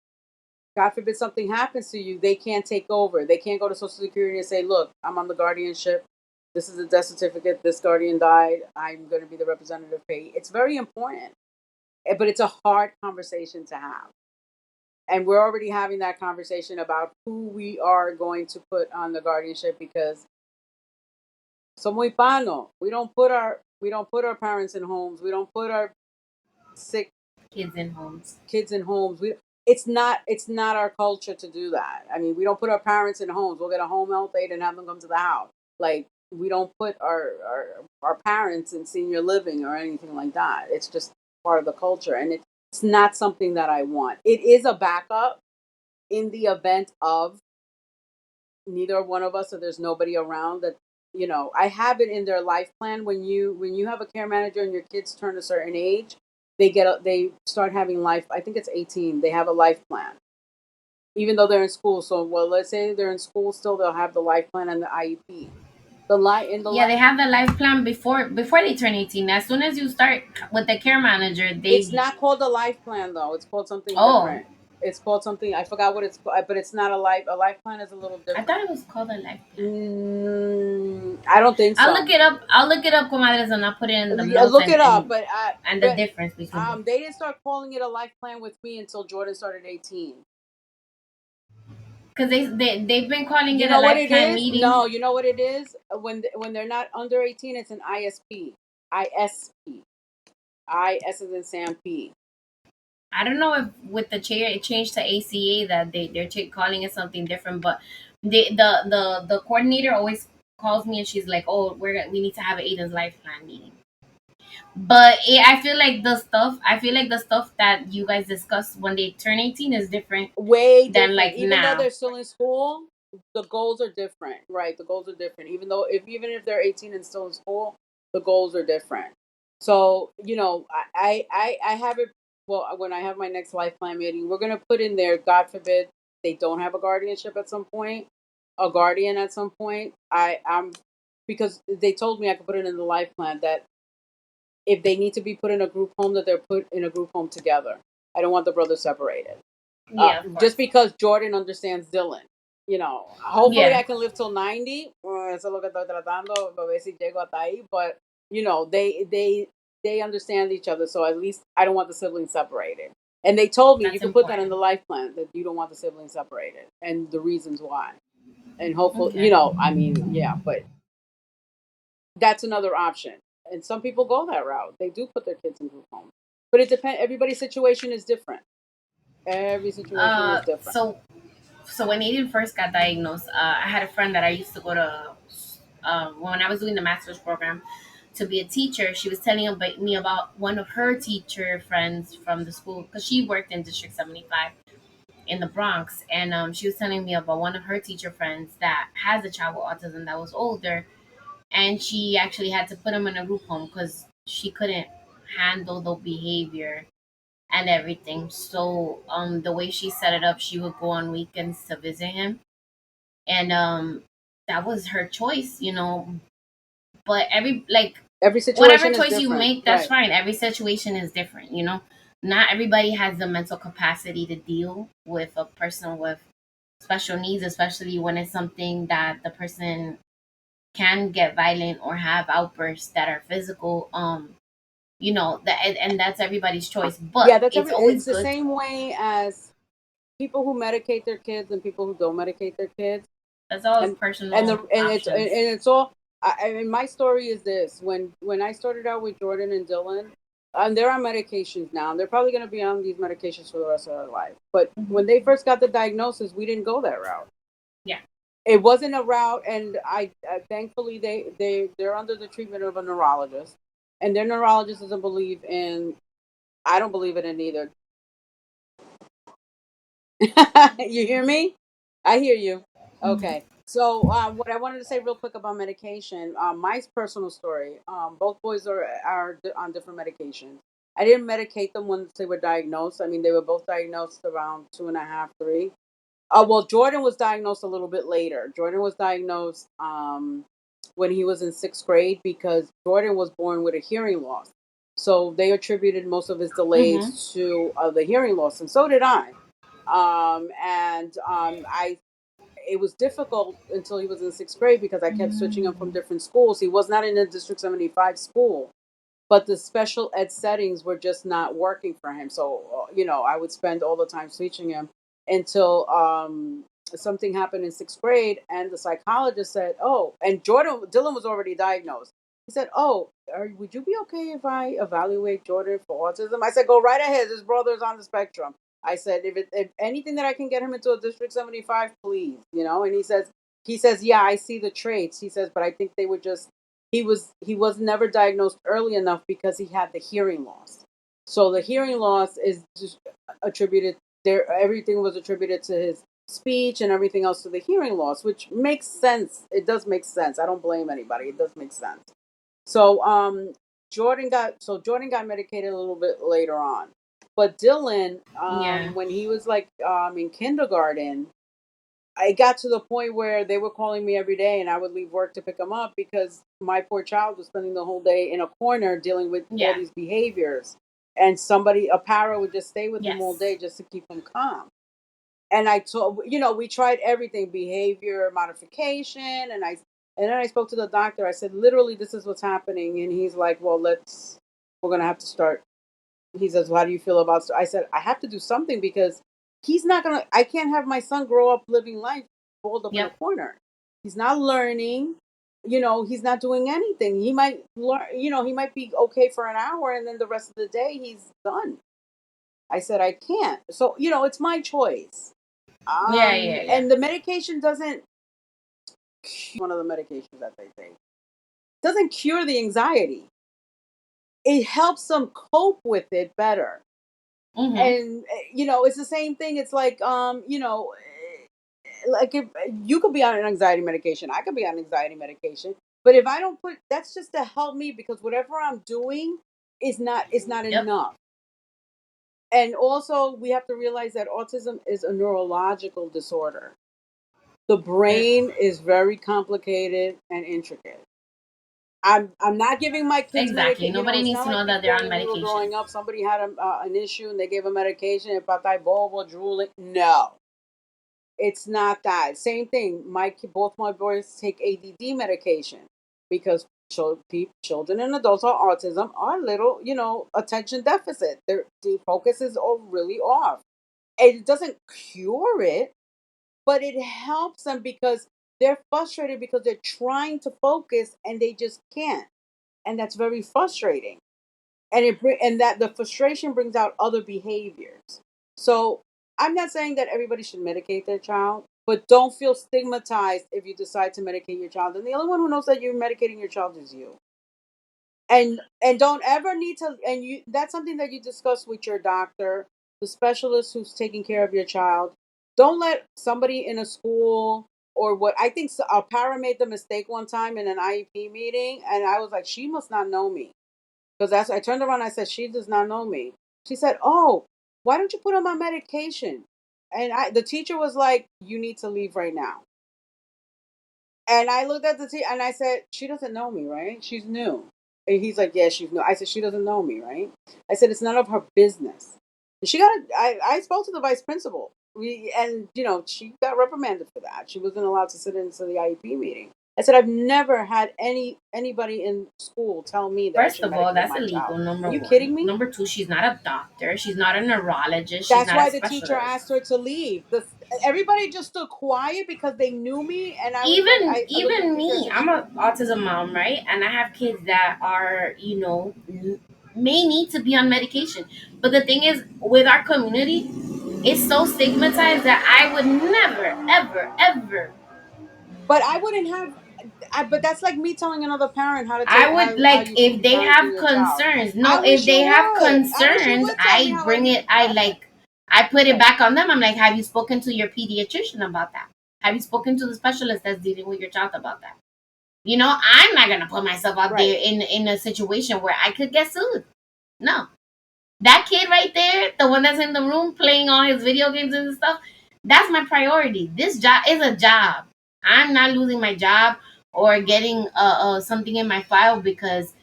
Speaker 2: God forbid something happens to you, they can't take over. They can't go to Social Security and say, look, I'm on the guardianship. This is a death certificate. This guardian died. I'm going to be the representative pay. It's very important, but it's a hard conversation to have. And we're already having that conversation about who we are going to put on the guardianship, because So muy pano. We don't put our parents in homes. We don't put our sick
Speaker 1: Kids in homes.
Speaker 2: kids in homes. It's not our culture to do that. I mean, we don't put our parents in homes. We'll get a home health aide and have them come to the house. Like, we don't put our parents in senior living or anything like that. It's just part of the culture, and it's not something that I want. It is a backup in the event of neither one of us or there's nobody around. That, I have it in their life plan. When you have a care manager and your kids turn a certain age, they start having life. I think it's 18. They have a life plan, even though they're in school. So, well, let's say they're in school still, they'll have the life plan and the IEP. The
Speaker 1: Yeah, they
Speaker 2: life.
Speaker 1: have the life plan before they turn 18. As soon as you start with the care manager,
Speaker 2: It's
Speaker 1: they
Speaker 2: not called a life plan though. It's called something
Speaker 1: oh,
Speaker 2: different. It's called something, I forgot what it's called, but it's not a life. A life plan is a little
Speaker 1: I
Speaker 2: different.
Speaker 1: thought it was called a life plan.
Speaker 2: I don't think
Speaker 1: I'll
Speaker 2: so.
Speaker 1: look it up. I'll look it up, comadres, and I'll put it in the
Speaker 2: Yeah,
Speaker 1: notes
Speaker 2: look
Speaker 1: and
Speaker 2: it up, but
Speaker 1: the difference between them.
Speaker 2: they didn't start calling it a life plan with me until Jordan started 18.
Speaker 1: Because they've been calling
Speaker 2: You
Speaker 1: it a
Speaker 2: know what
Speaker 1: life
Speaker 2: it
Speaker 1: plan
Speaker 2: is?
Speaker 1: meeting.
Speaker 2: No, you know what it is? When they're not under 18, it's an ISP. ISP. I S is in Sam P.
Speaker 1: I don't know if with the chair it changed to ACA that they're calling it something different, but the coordinator always calls me and she's like, "Oh, we need to have an Aiden's life plan meeting." But I feel like the stuff that you guys discuss when they turn 18 is different
Speaker 2: Way
Speaker 1: than
Speaker 2: different.
Speaker 1: like
Speaker 2: Even though
Speaker 1: now.
Speaker 2: they're still in school, the goals are different. Right, the goals are different. Even if they're 18 and still in school, the goals are different. So, I have it. Well, when I have my next life plan meeting, we're gonna put in there, God forbid they don't have a guardianship at some point, a guardian at some point. I'm because they told me I could put it in the life plan that if they need to be put in a group home, that they're put in a group home together. I don't want the brothers separated.
Speaker 1: Yeah, of
Speaker 2: Just
Speaker 1: course.
Speaker 2: because Jordan understands Dylan. Hopefully
Speaker 1: Yeah,
Speaker 2: I can live till 90. Eso es lo que estoy tratando, a ver si llego hasta ahí. But, they understand each other. So at least I don't want the siblings separated. And they told me you
Speaker 1: that's
Speaker 2: can put that in
Speaker 1: important.
Speaker 2: the life plan that you don't want the siblings separated and the reasons why. And hopefully,
Speaker 1: Okay.
Speaker 2: I mean, yeah, but that's another option. And some people go that route. They do put their kids in group homes. But it depends. Everybody's situation is different. Every situation is different.
Speaker 1: So when Aiden first got diagnosed, I had a friend that I used to go to when I was doing the master's program to be a teacher. She was telling me about one of her teacher friends from the school because she worked in District 75 in the Bronx, and she was telling me about one of her teacher friends that has a child with autism that was older, and she actually had to put him in a group home because she couldn't handle the behavior and everything. So the way she set it up, she would go on weekends to visit him, and that was her choice, But
Speaker 2: Every
Speaker 1: whatever
Speaker 2: situation is
Speaker 1: choice you
Speaker 2: different.
Speaker 1: make, that's
Speaker 2: Right.
Speaker 1: fine. Every situation is different. Not everybody has the mental capacity to deal with a person with special needs, especially when it's something that the person can get violent or have outbursts that are physical. And that's everybody's choice. But
Speaker 2: Yeah,
Speaker 1: it's
Speaker 2: it's
Speaker 1: always
Speaker 2: the
Speaker 1: good.
Speaker 2: same way as people who medicate their kids and people who don't medicate their kids.
Speaker 1: That's always
Speaker 2: And and the
Speaker 1: personal
Speaker 2: and
Speaker 1: options.
Speaker 2: it's all. I mean, my story is this: when I started out with Jordan and Dylan, they're on medications now. They're probably going to be on these medications for the rest of their life. But when they first got the diagnosis, we didn't go that route.
Speaker 1: Yeah.
Speaker 2: It wasn't a route, and I thankfully they're under the treatment of a neurologist, and their neurologist doesn't believe in. I don't believe it in either. You hear me? I hear you. Okay. So, what I wanted to say real quick about medication, my personal story. Both boys are on different medications. I didn't medicate them once they were diagnosed. I mean, they were both diagnosed around 2.5, 3. Well, Jordan was diagnosed a little bit later. Jordan was diagnosed when he was in 6th grade because Jordan was born with a hearing loss. So they attributed most of his
Speaker 1: Mm-hmm.
Speaker 2: delays to the hearing loss, and so did I. And I it was difficult until he was in 6th grade because I kept switching him from different schools. He was not in a District 75 school, but the special ed settings were just not working for him. So, I would spend all the time switching him until something happened in 6th grade, and the psychologist said, "Oh," and Dylan was already diagnosed. He said, "Oh, would you be okay if I evaluate Jordan for autism?" I said, "Go right ahead. His brother's on the spectrum." I said, if anything that I can get him into a District 75, please, And he says, "Yeah, I see the traits." He says, "But I think they were just he was never diagnosed early enough because he had the hearing loss. So the hearing loss is just attributed there. Everything was attributed to his speech and everything else to the hearing loss, which makes sense. It does make sense. I don't blame anybody. It does make sense. So Jordan got medicated a little bit later on, but Dylan,
Speaker 1: Yeah.
Speaker 2: when he was like in kindergarten, I got to the point where they were calling me every day, and I would leave work to pick him up because my poor child was spending the whole day in a corner dealing with all
Speaker 1: Yeah.
Speaker 2: these behaviors, and a para would just stay with him all
Speaker 1: Yes.
Speaker 2: day just to keep him calm. And I told, we tried everything, behavior modification, and then I spoke to the doctor. I said, literally, this is what's happening, and he's like, well, we're gonna have to start. He says, well, how do you feel about? I said, I have to do something because he's not gonna. I can't have my son grow up living life balled up in a
Speaker 1: Yep.
Speaker 2: corner. He's not learning. He's not doing anything. He might learn. He might be okay for an hour, and then the rest of the day he's done. I said, I can't. So it's my choice.
Speaker 1: Yeah. Yeah. Yeah.
Speaker 2: And the medication doesn't one of the medications that they take doesn't cure the anxiety. It helps them cope with it better.
Speaker 1: Mm-hmm.
Speaker 2: And it's the same thing. It's like like if you could be on an anxiety medication, I could be on anxiety medication, but if I don't put that's just to help me because whatever I'm doing is not
Speaker 1: Yep.
Speaker 2: enough. And also we have to realize that autism is a neurological disorder. The
Speaker 1: It,
Speaker 2: brain is very complicated and intricate. I'm not giving my kids
Speaker 1: exactly.
Speaker 2: medication.
Speaker 1: Nobody
Speaker 2: It's
Speaker 1: needs
Speaker 2: not
Speaker 1: to know
Speaker 2: like
Speaker 1: that they're
Speaker 2: before
Speaker 1: on
Speaker 2: when we were
Speaker 1: medication.
Speaker 2: growing up. Somebody had an issue and they gave a medication. Hepatai bobo, drooling. No, it's not that. Same thing. Both my boys take ADD medication because children and adults with autism are little, attention deficit. The focus is all really off. It doesn't cure it, but it helps them because they're frustrated because they're trying to focus and they just can't, and that's very frustrating. And that the frustration brings out other behaviors. So I'm not saying that everybody should medicate their child, but don't feel stigmatized if you decide to medicate your child. And the only one who knows that you're medicating your child is you. And don't ever need to. And you that's something that you discuss with your doctor, the specialist who's taking care of your child. Don't let somebody in a school or what I think a para made the mistake one time in an IEP meeting, and I was like, she must not know me because I turned around and I said, she does not know me. She said, oh, why don't you put him on medication? And the teacher was like, you need to leave right now. And I looked at the teacher and I said, she doesn't know me, right? She's new. And he's like, yeah, she's new. I said, she doesn't know me, right? I said, it's none of her business. And I spoke to the vice principal. And she got reprimanded for that. She wasn't allowed to sit into the IEP meeting. I said, I've never had anybody in school tell me that I
Speaker 1: First
Speaker 2: should
Speaker 1: of all,
Speaker 2: medicate
Speaker 1: that's
Speaker 2: my child.
Speaker 1: illegal.
Speaker 2: Are
Speaker 1: Number
Speaker 2: you
Speaker 1: one.
Speaker 2: kidding me?
Speaker 1: Number two, she's not a doctor. She's not a neurologist. She's
Speaker 2: That's
Speaker 1: not a
Speaker 2: why the teacher
Speaker 1: specialist.
Speaker 2: asked her to leave. Everybody just stood quiet because they knew me, and I was like,
Speaker 1: even
Speaker 2: I looked at the
Speaker 1: even
Speaker 2: teacher. I
Speaker 1: me,
Speaker 2: said,
Speaker 1: I'm a autism mom, right? And I have kids that are, may need to be on medication. But the thing is, with our community, it's so stigmatized that I would never, ever, ever.
Speaker 2: but I wouldn't have. But that's like me telling another parent how to
Speaker 1: I
Speaker 2: take
Speaker 1: would
Speaker 2: how
Speaker 1: like
Speaker 2: you should
Speaker 1: if
Speaker 2: be
Speaker 1: they
Speaker 2: parenting
Speaker 1: have
Speaker 2: your child.
Speaker 1: concerns.
Speaker 2: I
Speaker 1: No, if
Speaker 2: wish you
Speaker 1: they have
Speaker 2: would. I wish you
Speaker 1: concerns,
Speaker 2: would tell me
Speaker 1: I
Speaker 2: how
Speaker 1: bring it. I put it
Speaker 2: right,
Speaker 1: back on them. I'm like, have you spoken to your pediatrician about that? Have you spoken to the specialist that's dealing with your child about that? I'm not gonna put myself out there
Speaker 2: right.
Speaker 1: in a situation where I could get sued. No, that kid right there, the one that's in the room playing all his video games and stuff, that's my priority. This job is a job. I'm not losing my job or getting something in my file because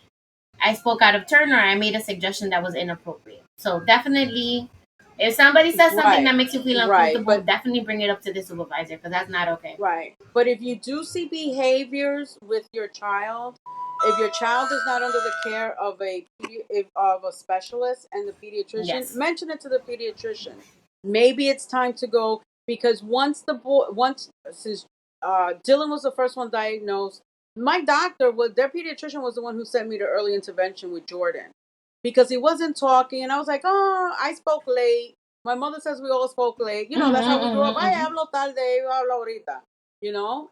Speaker 1: I spoke out of turn or I made a suggestion that was inappropriate. So definitely, if somebody says something
Speaker 2: Right,
Speaker 1: that makes you feel
Speaker 2: right.
Speaker 1: uncomfortable, definitely bring it up to the supervisor because that's not okay.
Speaker 2: Right. But if you do see behaviors with your child, if your child is not under the care of a specialist and the pediatrician,
Speaker 1: Yes.
Speaker 2: mention it to the pediatrician. Maybe it's time to go. because since Dylan was the first one diagnosed, my doctor was their pediatrician was the one who sent me to early intervention with Jordan because he wasn't talking, and I was like, oh, I spoke late. My mother says we all spoke late. That's how we grew up. I hablo tarde, yo hablo ahorita.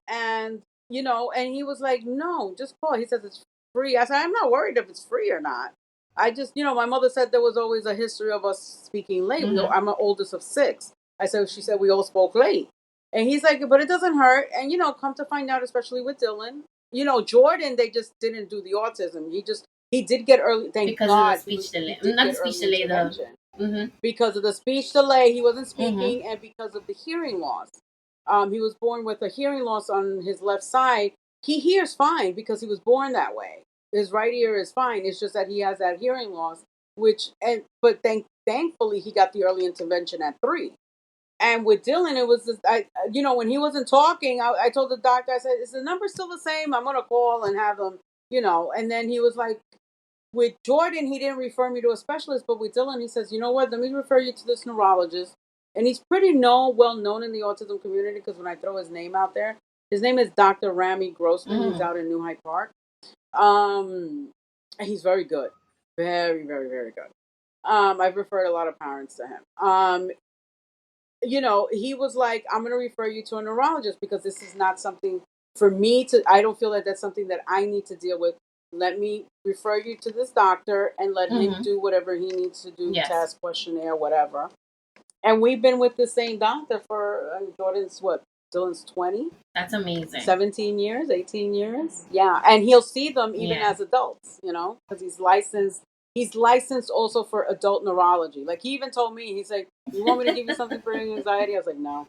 Speaker 2: And and he was like, no, just call. He says it's free. I said, I'm not worried if it's free or not. I just, my mother said there was always a history of us speaking late. I'm an oldest of 6. She said we all spoke late. And he's like, but it doesn't hurt. And, come to find out, especially with Dylan, Jordan, they just didn't do the autism. He did get early, thank
Speaker 1: because
Speaker 2: God.
Speaker 1: of the speech delay. Not the speech delay, though.
Speaker 2: Because of the speech delay, he wasn't speaking, and because of the hearing loss. He was born with a hearing loss on his left side. He hears fine because he was born that way. His right ear is fine. It's just that he has that hearing loss, but thankfully he got the early intervention at 3. And with Dylan, it was just, when he wasn't talking, I told the doctor, I said, is the number still the same? I'm going to call and have them, and then he was like, with Jordan, he didn't refer me to a specialist, but with Dylan, he says, you know what, let me refer you to this neurologist. And he's pretty well known in the autism community because when I throw his name out there, his name is Dr. Rami Grossman. He's out in New Hyde Park. He's very good. Very, very, very good. I've referred a lot of parents to him. He was like, I'm going to refer you to a neurologist because this is not something for me I don't feel like that's something that I need to deal with. Let me refer you to this doctor and let him do whatever he needs to do, test, questionnaire, whatever. And we've been with the same doctor for Dylan's 20.
Speaker 1: That's amazing.
Speaker 2: 17 years, 18 years. Yeah. And he'll see them even as adults, because he's licensed. He's licensed also for adult neurology. Like he even told me, he's like, you want me to give you something for anxiety? I was like, no,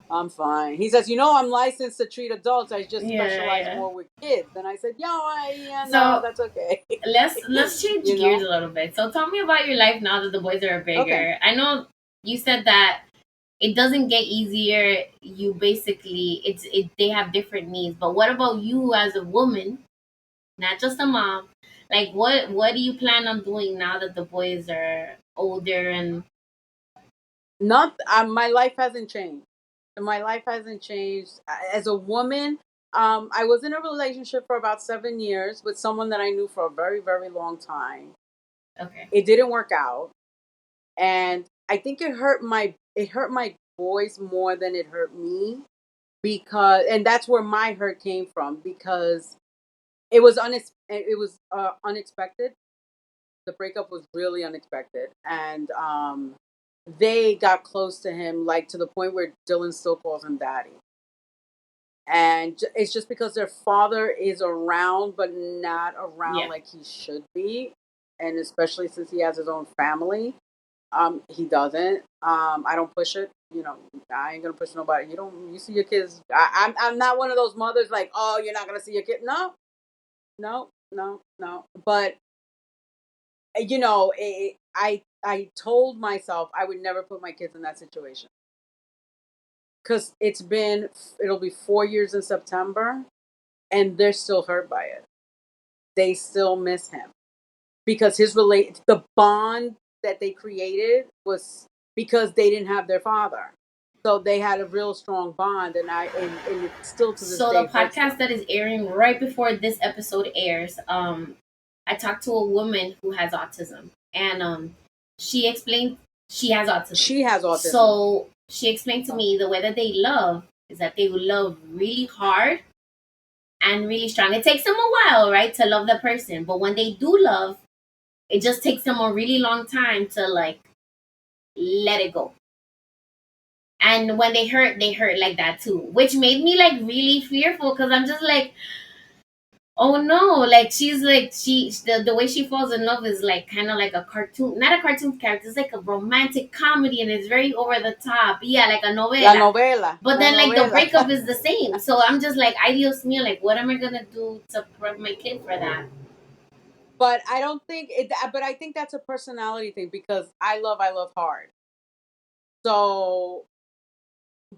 Speaker 2: I'm fine. He says, I'm licensed to treat adults. I just specialize more with kids. And I said, no, that's okay.
Speaker 1: Let's change gears a little bit. So tell me about your life now that the boys are bigger. Okay. I know you said that it doesn't get easier. You basically, they have different needs. But what about you as a woman, not just a mom? Like, what do you plan on doing now that the boys are older and?
Speaker 2: My life hasn't changed. My life hasn't changed. As a woman, I was in a relationship for about 7 years with someone that I knew for a very, very long time.
Speaker 1: Okay.
Speaker 2: It didn't work out, and I think it hurt my boys more than it hurt me, and that's where my hurt came from because it was unexpected. The breakup was really unexpected, and they got close to him, like to the point where Dylan still calls him daddy. And it's just because their father is around, but not around like he should be. And especially since he has his own family, he doesn't. I don't push it. I ain't gonna push nobody. You see your kids. I'm not one of those mothers like, oh, you're not gonna see your kid. No. But I told myself I would never put my kids in that situation. Because it'll be 4 years in September, and they're still hurt by it. They still miss him. Because the bond that they created was because they didn't have their father. So they had a real strong bond, and it's still to this day.
Speaker 1: So the podcast that is airing right before this episode airs, I talked to a woman who has autism, and she explained she has autism.
Speaker 2: She has autism.
Speaker 1: So she explained to me the way that they love is that they will love really hard and really strong. It takes them a while, right, to love the person, but when they do love, it just takes them a really long time to like let it go. And when they hurt like that too, which made me like really fearful because I'm just like, oh no, like she's like the way she falls in love is like kind of like a cartoon, not a cartoon character, it's like a romantic comedy and it's very over the top. Yeah, like a novela.
Speaker 2: La novela.
Speaker 1: But then like the breakup is the same. So I'm just like, ay Dios mío, like what am I gonna do to prep my kid for that?
Speaker 2: But I don't think it. But I think that's a personality thing because I love hard. So,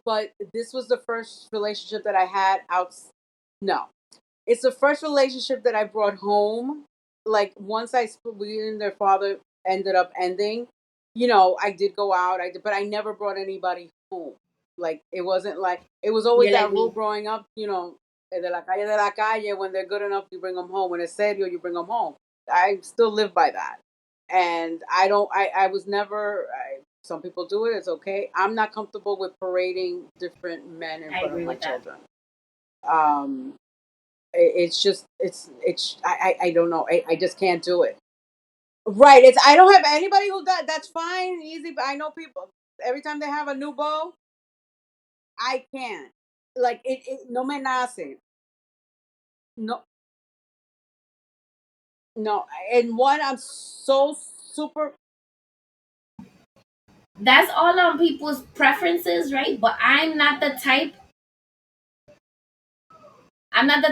Speaker 2: but this was the first relationship that I had out. No, it's the first relationship that I brought home. Like once we and their father ended up ending, I did go out. But I never brought anybody home. Like it wasn't like it was always
Speaker 1: You're
Speaker 2: that
Speaker 1: like
Speaker 2: rule
Speaker 1: me.
Speaker 2: growing up. De la calle. When they're good enough, you bring them home. When it's serio, you bring them home. I still live by that, and I don't. I was never. Some people do it. It's okay. I'm not comfortable with parading different men in
Speaker 1: I
Speaker 2: front of
Speaker 1: agree
Speaker 2: my
Speaker 1: with that.
Speaker 2: children. Um, it's just it's I don't know. I just can't do it. Right. It's I don't have anybody who does. That's fine, easy. But I know people every time they have a new beau, I can't. Like it no me nace. No, no. And one, I'm so super.
Speaker 1: That's all on people's preferences, right? But I'm not the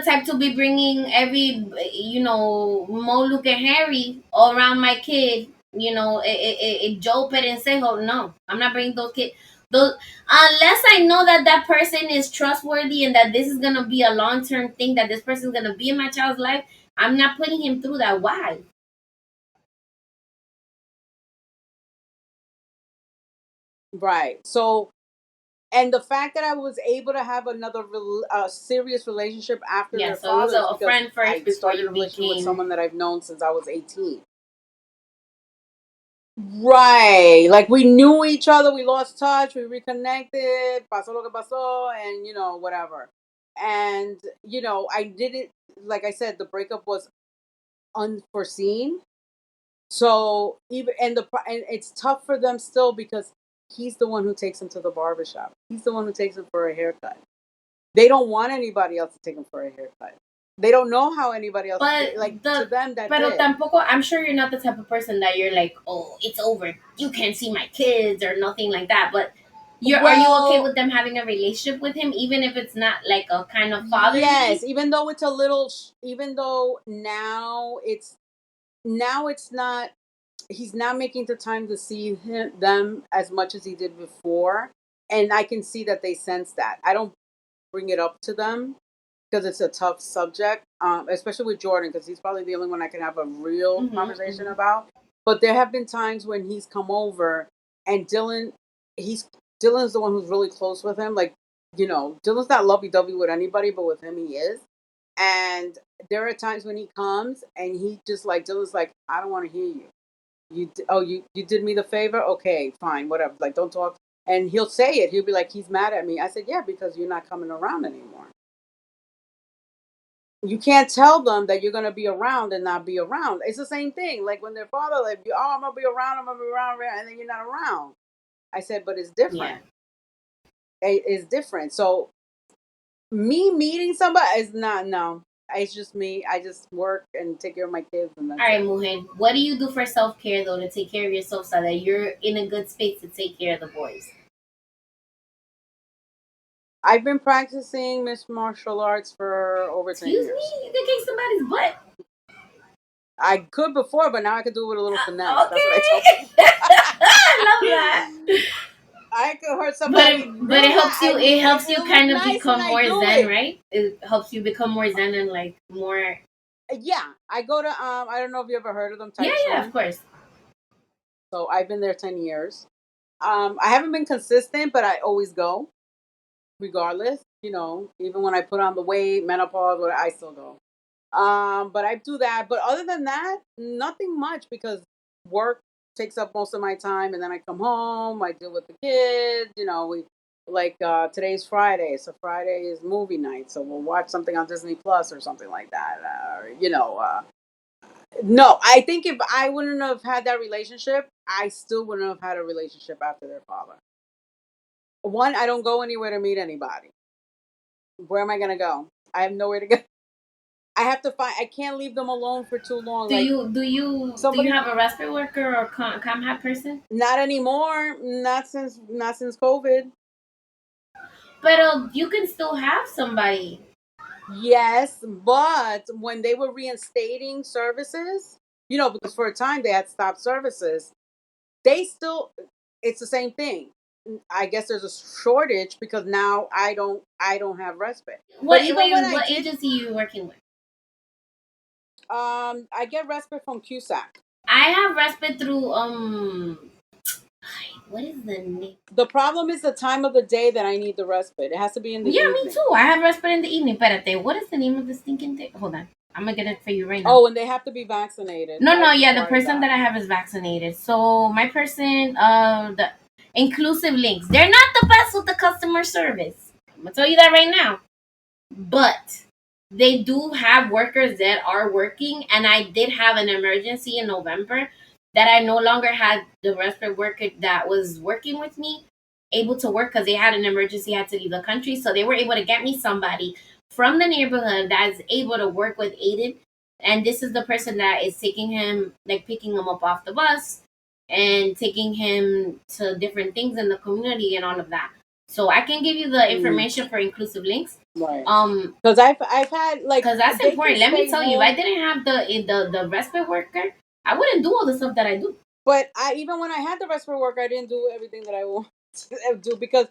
Speaker 1: type to be bringing every, Moluke and Harry all around my kid. Joe Perencejo. No, I'm not bringing those kids. Those unless I know that that person is trustworthy and that this is gonna be a long term thing. That this person is gonna be in my child's life. I'm not putting him through that. Why?
Speaker 2: Right. So, and the fact that I was able to have another serious relationship after
Speaker 1: Yeah.
Speaker 2: their
Speaker 1: So it was
Speaker 2: father is
Speaker 1: a
Speaker 2: because
Speaker 1: friend first
Speaker 2: I
Speaker 1: before
Speaker 2: started
Speaker 1: you
Speaker 2: a relationship with
Speaker 1: became.
Speaker 2: someone that I've known since I was 18. Right. Like we knew each other, we lost touch, we reconnected, pasó lo que pasó, and whatever. And, I did it, like I said, the breakup was unforeseen. So even and it's tough for them still because he's the one who takes them to the barbershop. He's the one who takes them for a haircut. They don't want anybody else to take them for a haircut. They don't know how anybody else
Speaker 1: But
Speaker 2: like to them that's
Speaker 1: pero
Speaker 2: it.
Speaker 1: tampoco, I'm sure you're not the type of person that you're like, oh, it's over. You can't see my kids or nothing like that. But are you okay
Speaker 2: Well,
Speaker 1: with them having a relationship with him, even if it's not like a kind of
Speaker 2: yes,
Speaker 1: fatherly?
Speaker 2: even though it's a little, even though now it's not. He's not making the time to see them as much as he did before, and I can see that they sense that. I don't bring it up to them because it's a tough subject, especially with Jordan, because he's probably the only one I can have a real
Speaker 1: Mm-hmm,
Speaker 2: conversation
Speaker 1: mm-hmm.
Speaker 2: about. But there have been times when he's come over, and Dylan's the one who's really close with him. Like, Dylan's not lovey dovey with anybody, but with him he is. And there are times when he comes and he just like Dylan's like, I don't want to hear you. You did me the favor. Okay, fine, whatever. Like, don't talk. And he'll say it. He'll be like, he's mad at me. I said, yeah, because you're not coming around anymore. You can't tell them that you're gonna be around and not be around. It's the same thing. Like when their father, like, oh, I'm gonna be around, and then you're not around. I said, but it's
Speaker 1: Yeah.
Speaker 2: different. It's different. So me meeting somebody is not no. It's just me. I just work and take care of my kids, and
Speaker 1: All
Speaker 2: that's
Speaker 1: right,
Speaker 2: it.
Speaker 1: Muhen. What do you do for self care though to take care of yourself so that you're in a good space to take care of the boys?
Speaker 2: I've been practicing Miss Martial Arts for over 10
Speaker 1: Excuse me,
Speaker 2: years.
Speaker 1: you can kick somebody's butt.
Speaker 2: I could before, but now I can do it with a little finesse. That's what I tell
Speaker 1: Okay.
Speaker 2: people.
Speaker 1: I love that.
Speaker 2: I could hurt
Speaker 1: But
Speaker 2: somebody
Speaker 1: it
Speaker 2: real bad.
Speaker 1: helps
Speaker 2: I
Speaker 1: you.
Speaker 2: mean,
Speaker 1: It helps you
Speaker 2: it'll look
Speaker 1: kind of
Speaker 2: nice when
Speaker 1: become
Speaker 2: I
Speaker 1: more
Speaker 2: do
Speaker 1: zen,
Speaker 2: it.
Speaker 1: right? It helps you become more zen and like more.
Speaker 2: Yeah, I go to I don't know if you ever heard of them, Tai
Speaker 1: Yeah, yeah, of
Speaker 2: Chi.
Speaker 1: course.
Speaker 2: So I've been there 10 years. I haven't been consistent, but I always go, regardless. Even when I put on the weight, menopause, whatever, I still go. But I do that. But other than that, nothing much because work takes up most of my time, and then I come home, I deal with the kids. We like today's Friday, so Friday is movie night, so we'll watch something on Disney Plus or something like that. No, I think if I wouldn't have had that relationship, I still wouldn't have had a relationship after their father. One, I don't go anywhere to meet anybody. Where am I gonna go? I have nowhere to go. I have to find. I can't leave them alone for too long.
Speaker 1: Do
Speaker 2: Like
Speaker 1: you do you do you
Speaker 2: somebody.
Speaker 1: have a respite worker or ComHat person?
Speaker 2: Not anymore. Not since COVID.
Speaker 1: But you can still have somebody.
Speaker 2: Yes, but when they were reinstating services, because for a time they had stopped services, they still it's the same thing. I guess there's a shortage because now I don't have respite. But even when I
Speaker 1: What
Speaker 2: did,
Speaker 1: agency are you working with?
Speaker 2: I get respite from CUSAC.
Speaker 1: I have respite through What is the name?
Speaker 2: The problem is the time of the day that I need the respite. It has to be in the evening.
Speaker 1: Me too. I have respite in the evening. Espérate, what is the name of the stinking thing? Hold on. I'm going to get it for you right now.
Speaker 2: Oh, and they have to be vaccinated.
Speaker 1: No, yeah, the person that I have is vaccinated. So my person, the inclusive links, they're not the best with the customer service. I'm going to tell you that right now. But they do have workers that are working, and I did have an emergency in November that I no longer had the respite worker that was working with me able to work because they had an emergency, had to leave the country. So they were able to get me somebody from the neighborhood that is able to work with Aiden. And this is the person that is taking him, like picking him up off the bus and taking him to different things in the community and all of that. So I can give you the information for inclusive links.
Speaker 2: Right. Because I've had like,
Speaker 1: because that's important. Let me tell you, if I didn't have the respite worker, I wouldn't do all the stuff that I do.
Speaker 2: But even when I had the respite worker, I didn't do everything that I wanted to do because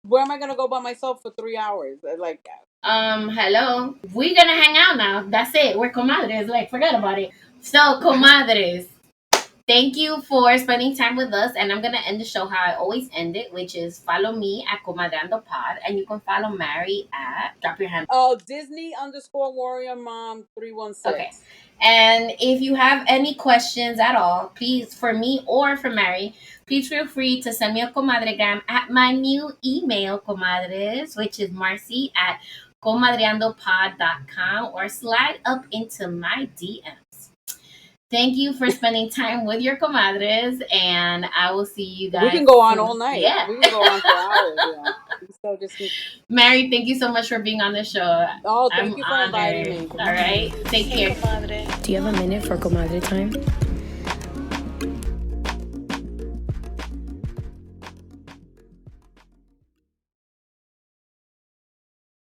Speaker 2: where am I gonna go by myself for 3 hours? Like,
Speaker 1: hello, we're gonna hang out now. That's it. We're comadres. Like, forget about it. So, comadres, thank you for spending time with us. And I'm going to end the show how I always end it, which is follow me at Comadreando Pod. And you can follow Mary at, drop your hand.
Speaker 2: Oh, Disney_Warrior Mom 316. Okay.
Speaker 1: And if you have any questions at all, please, for me or for Mary, please feel free to send me a Comadre-Gram at my new email, comadres, which is Marcy at comadreandopod.com, or slide up into my DMs. Thank you for spending time with your comadres, and I will see you guys.
Speaker 2: We can go on all night.
Speaker 1: Yeah.
Speaker 2: We can go on for hours. So just
Speaker 1: Mary, thank you so much for being on the show.
Speaker 2: Oh, thank you for inviting me.
Speaker 1: All right. Take care.
Speaker 3: Do you have a minute for comadre time?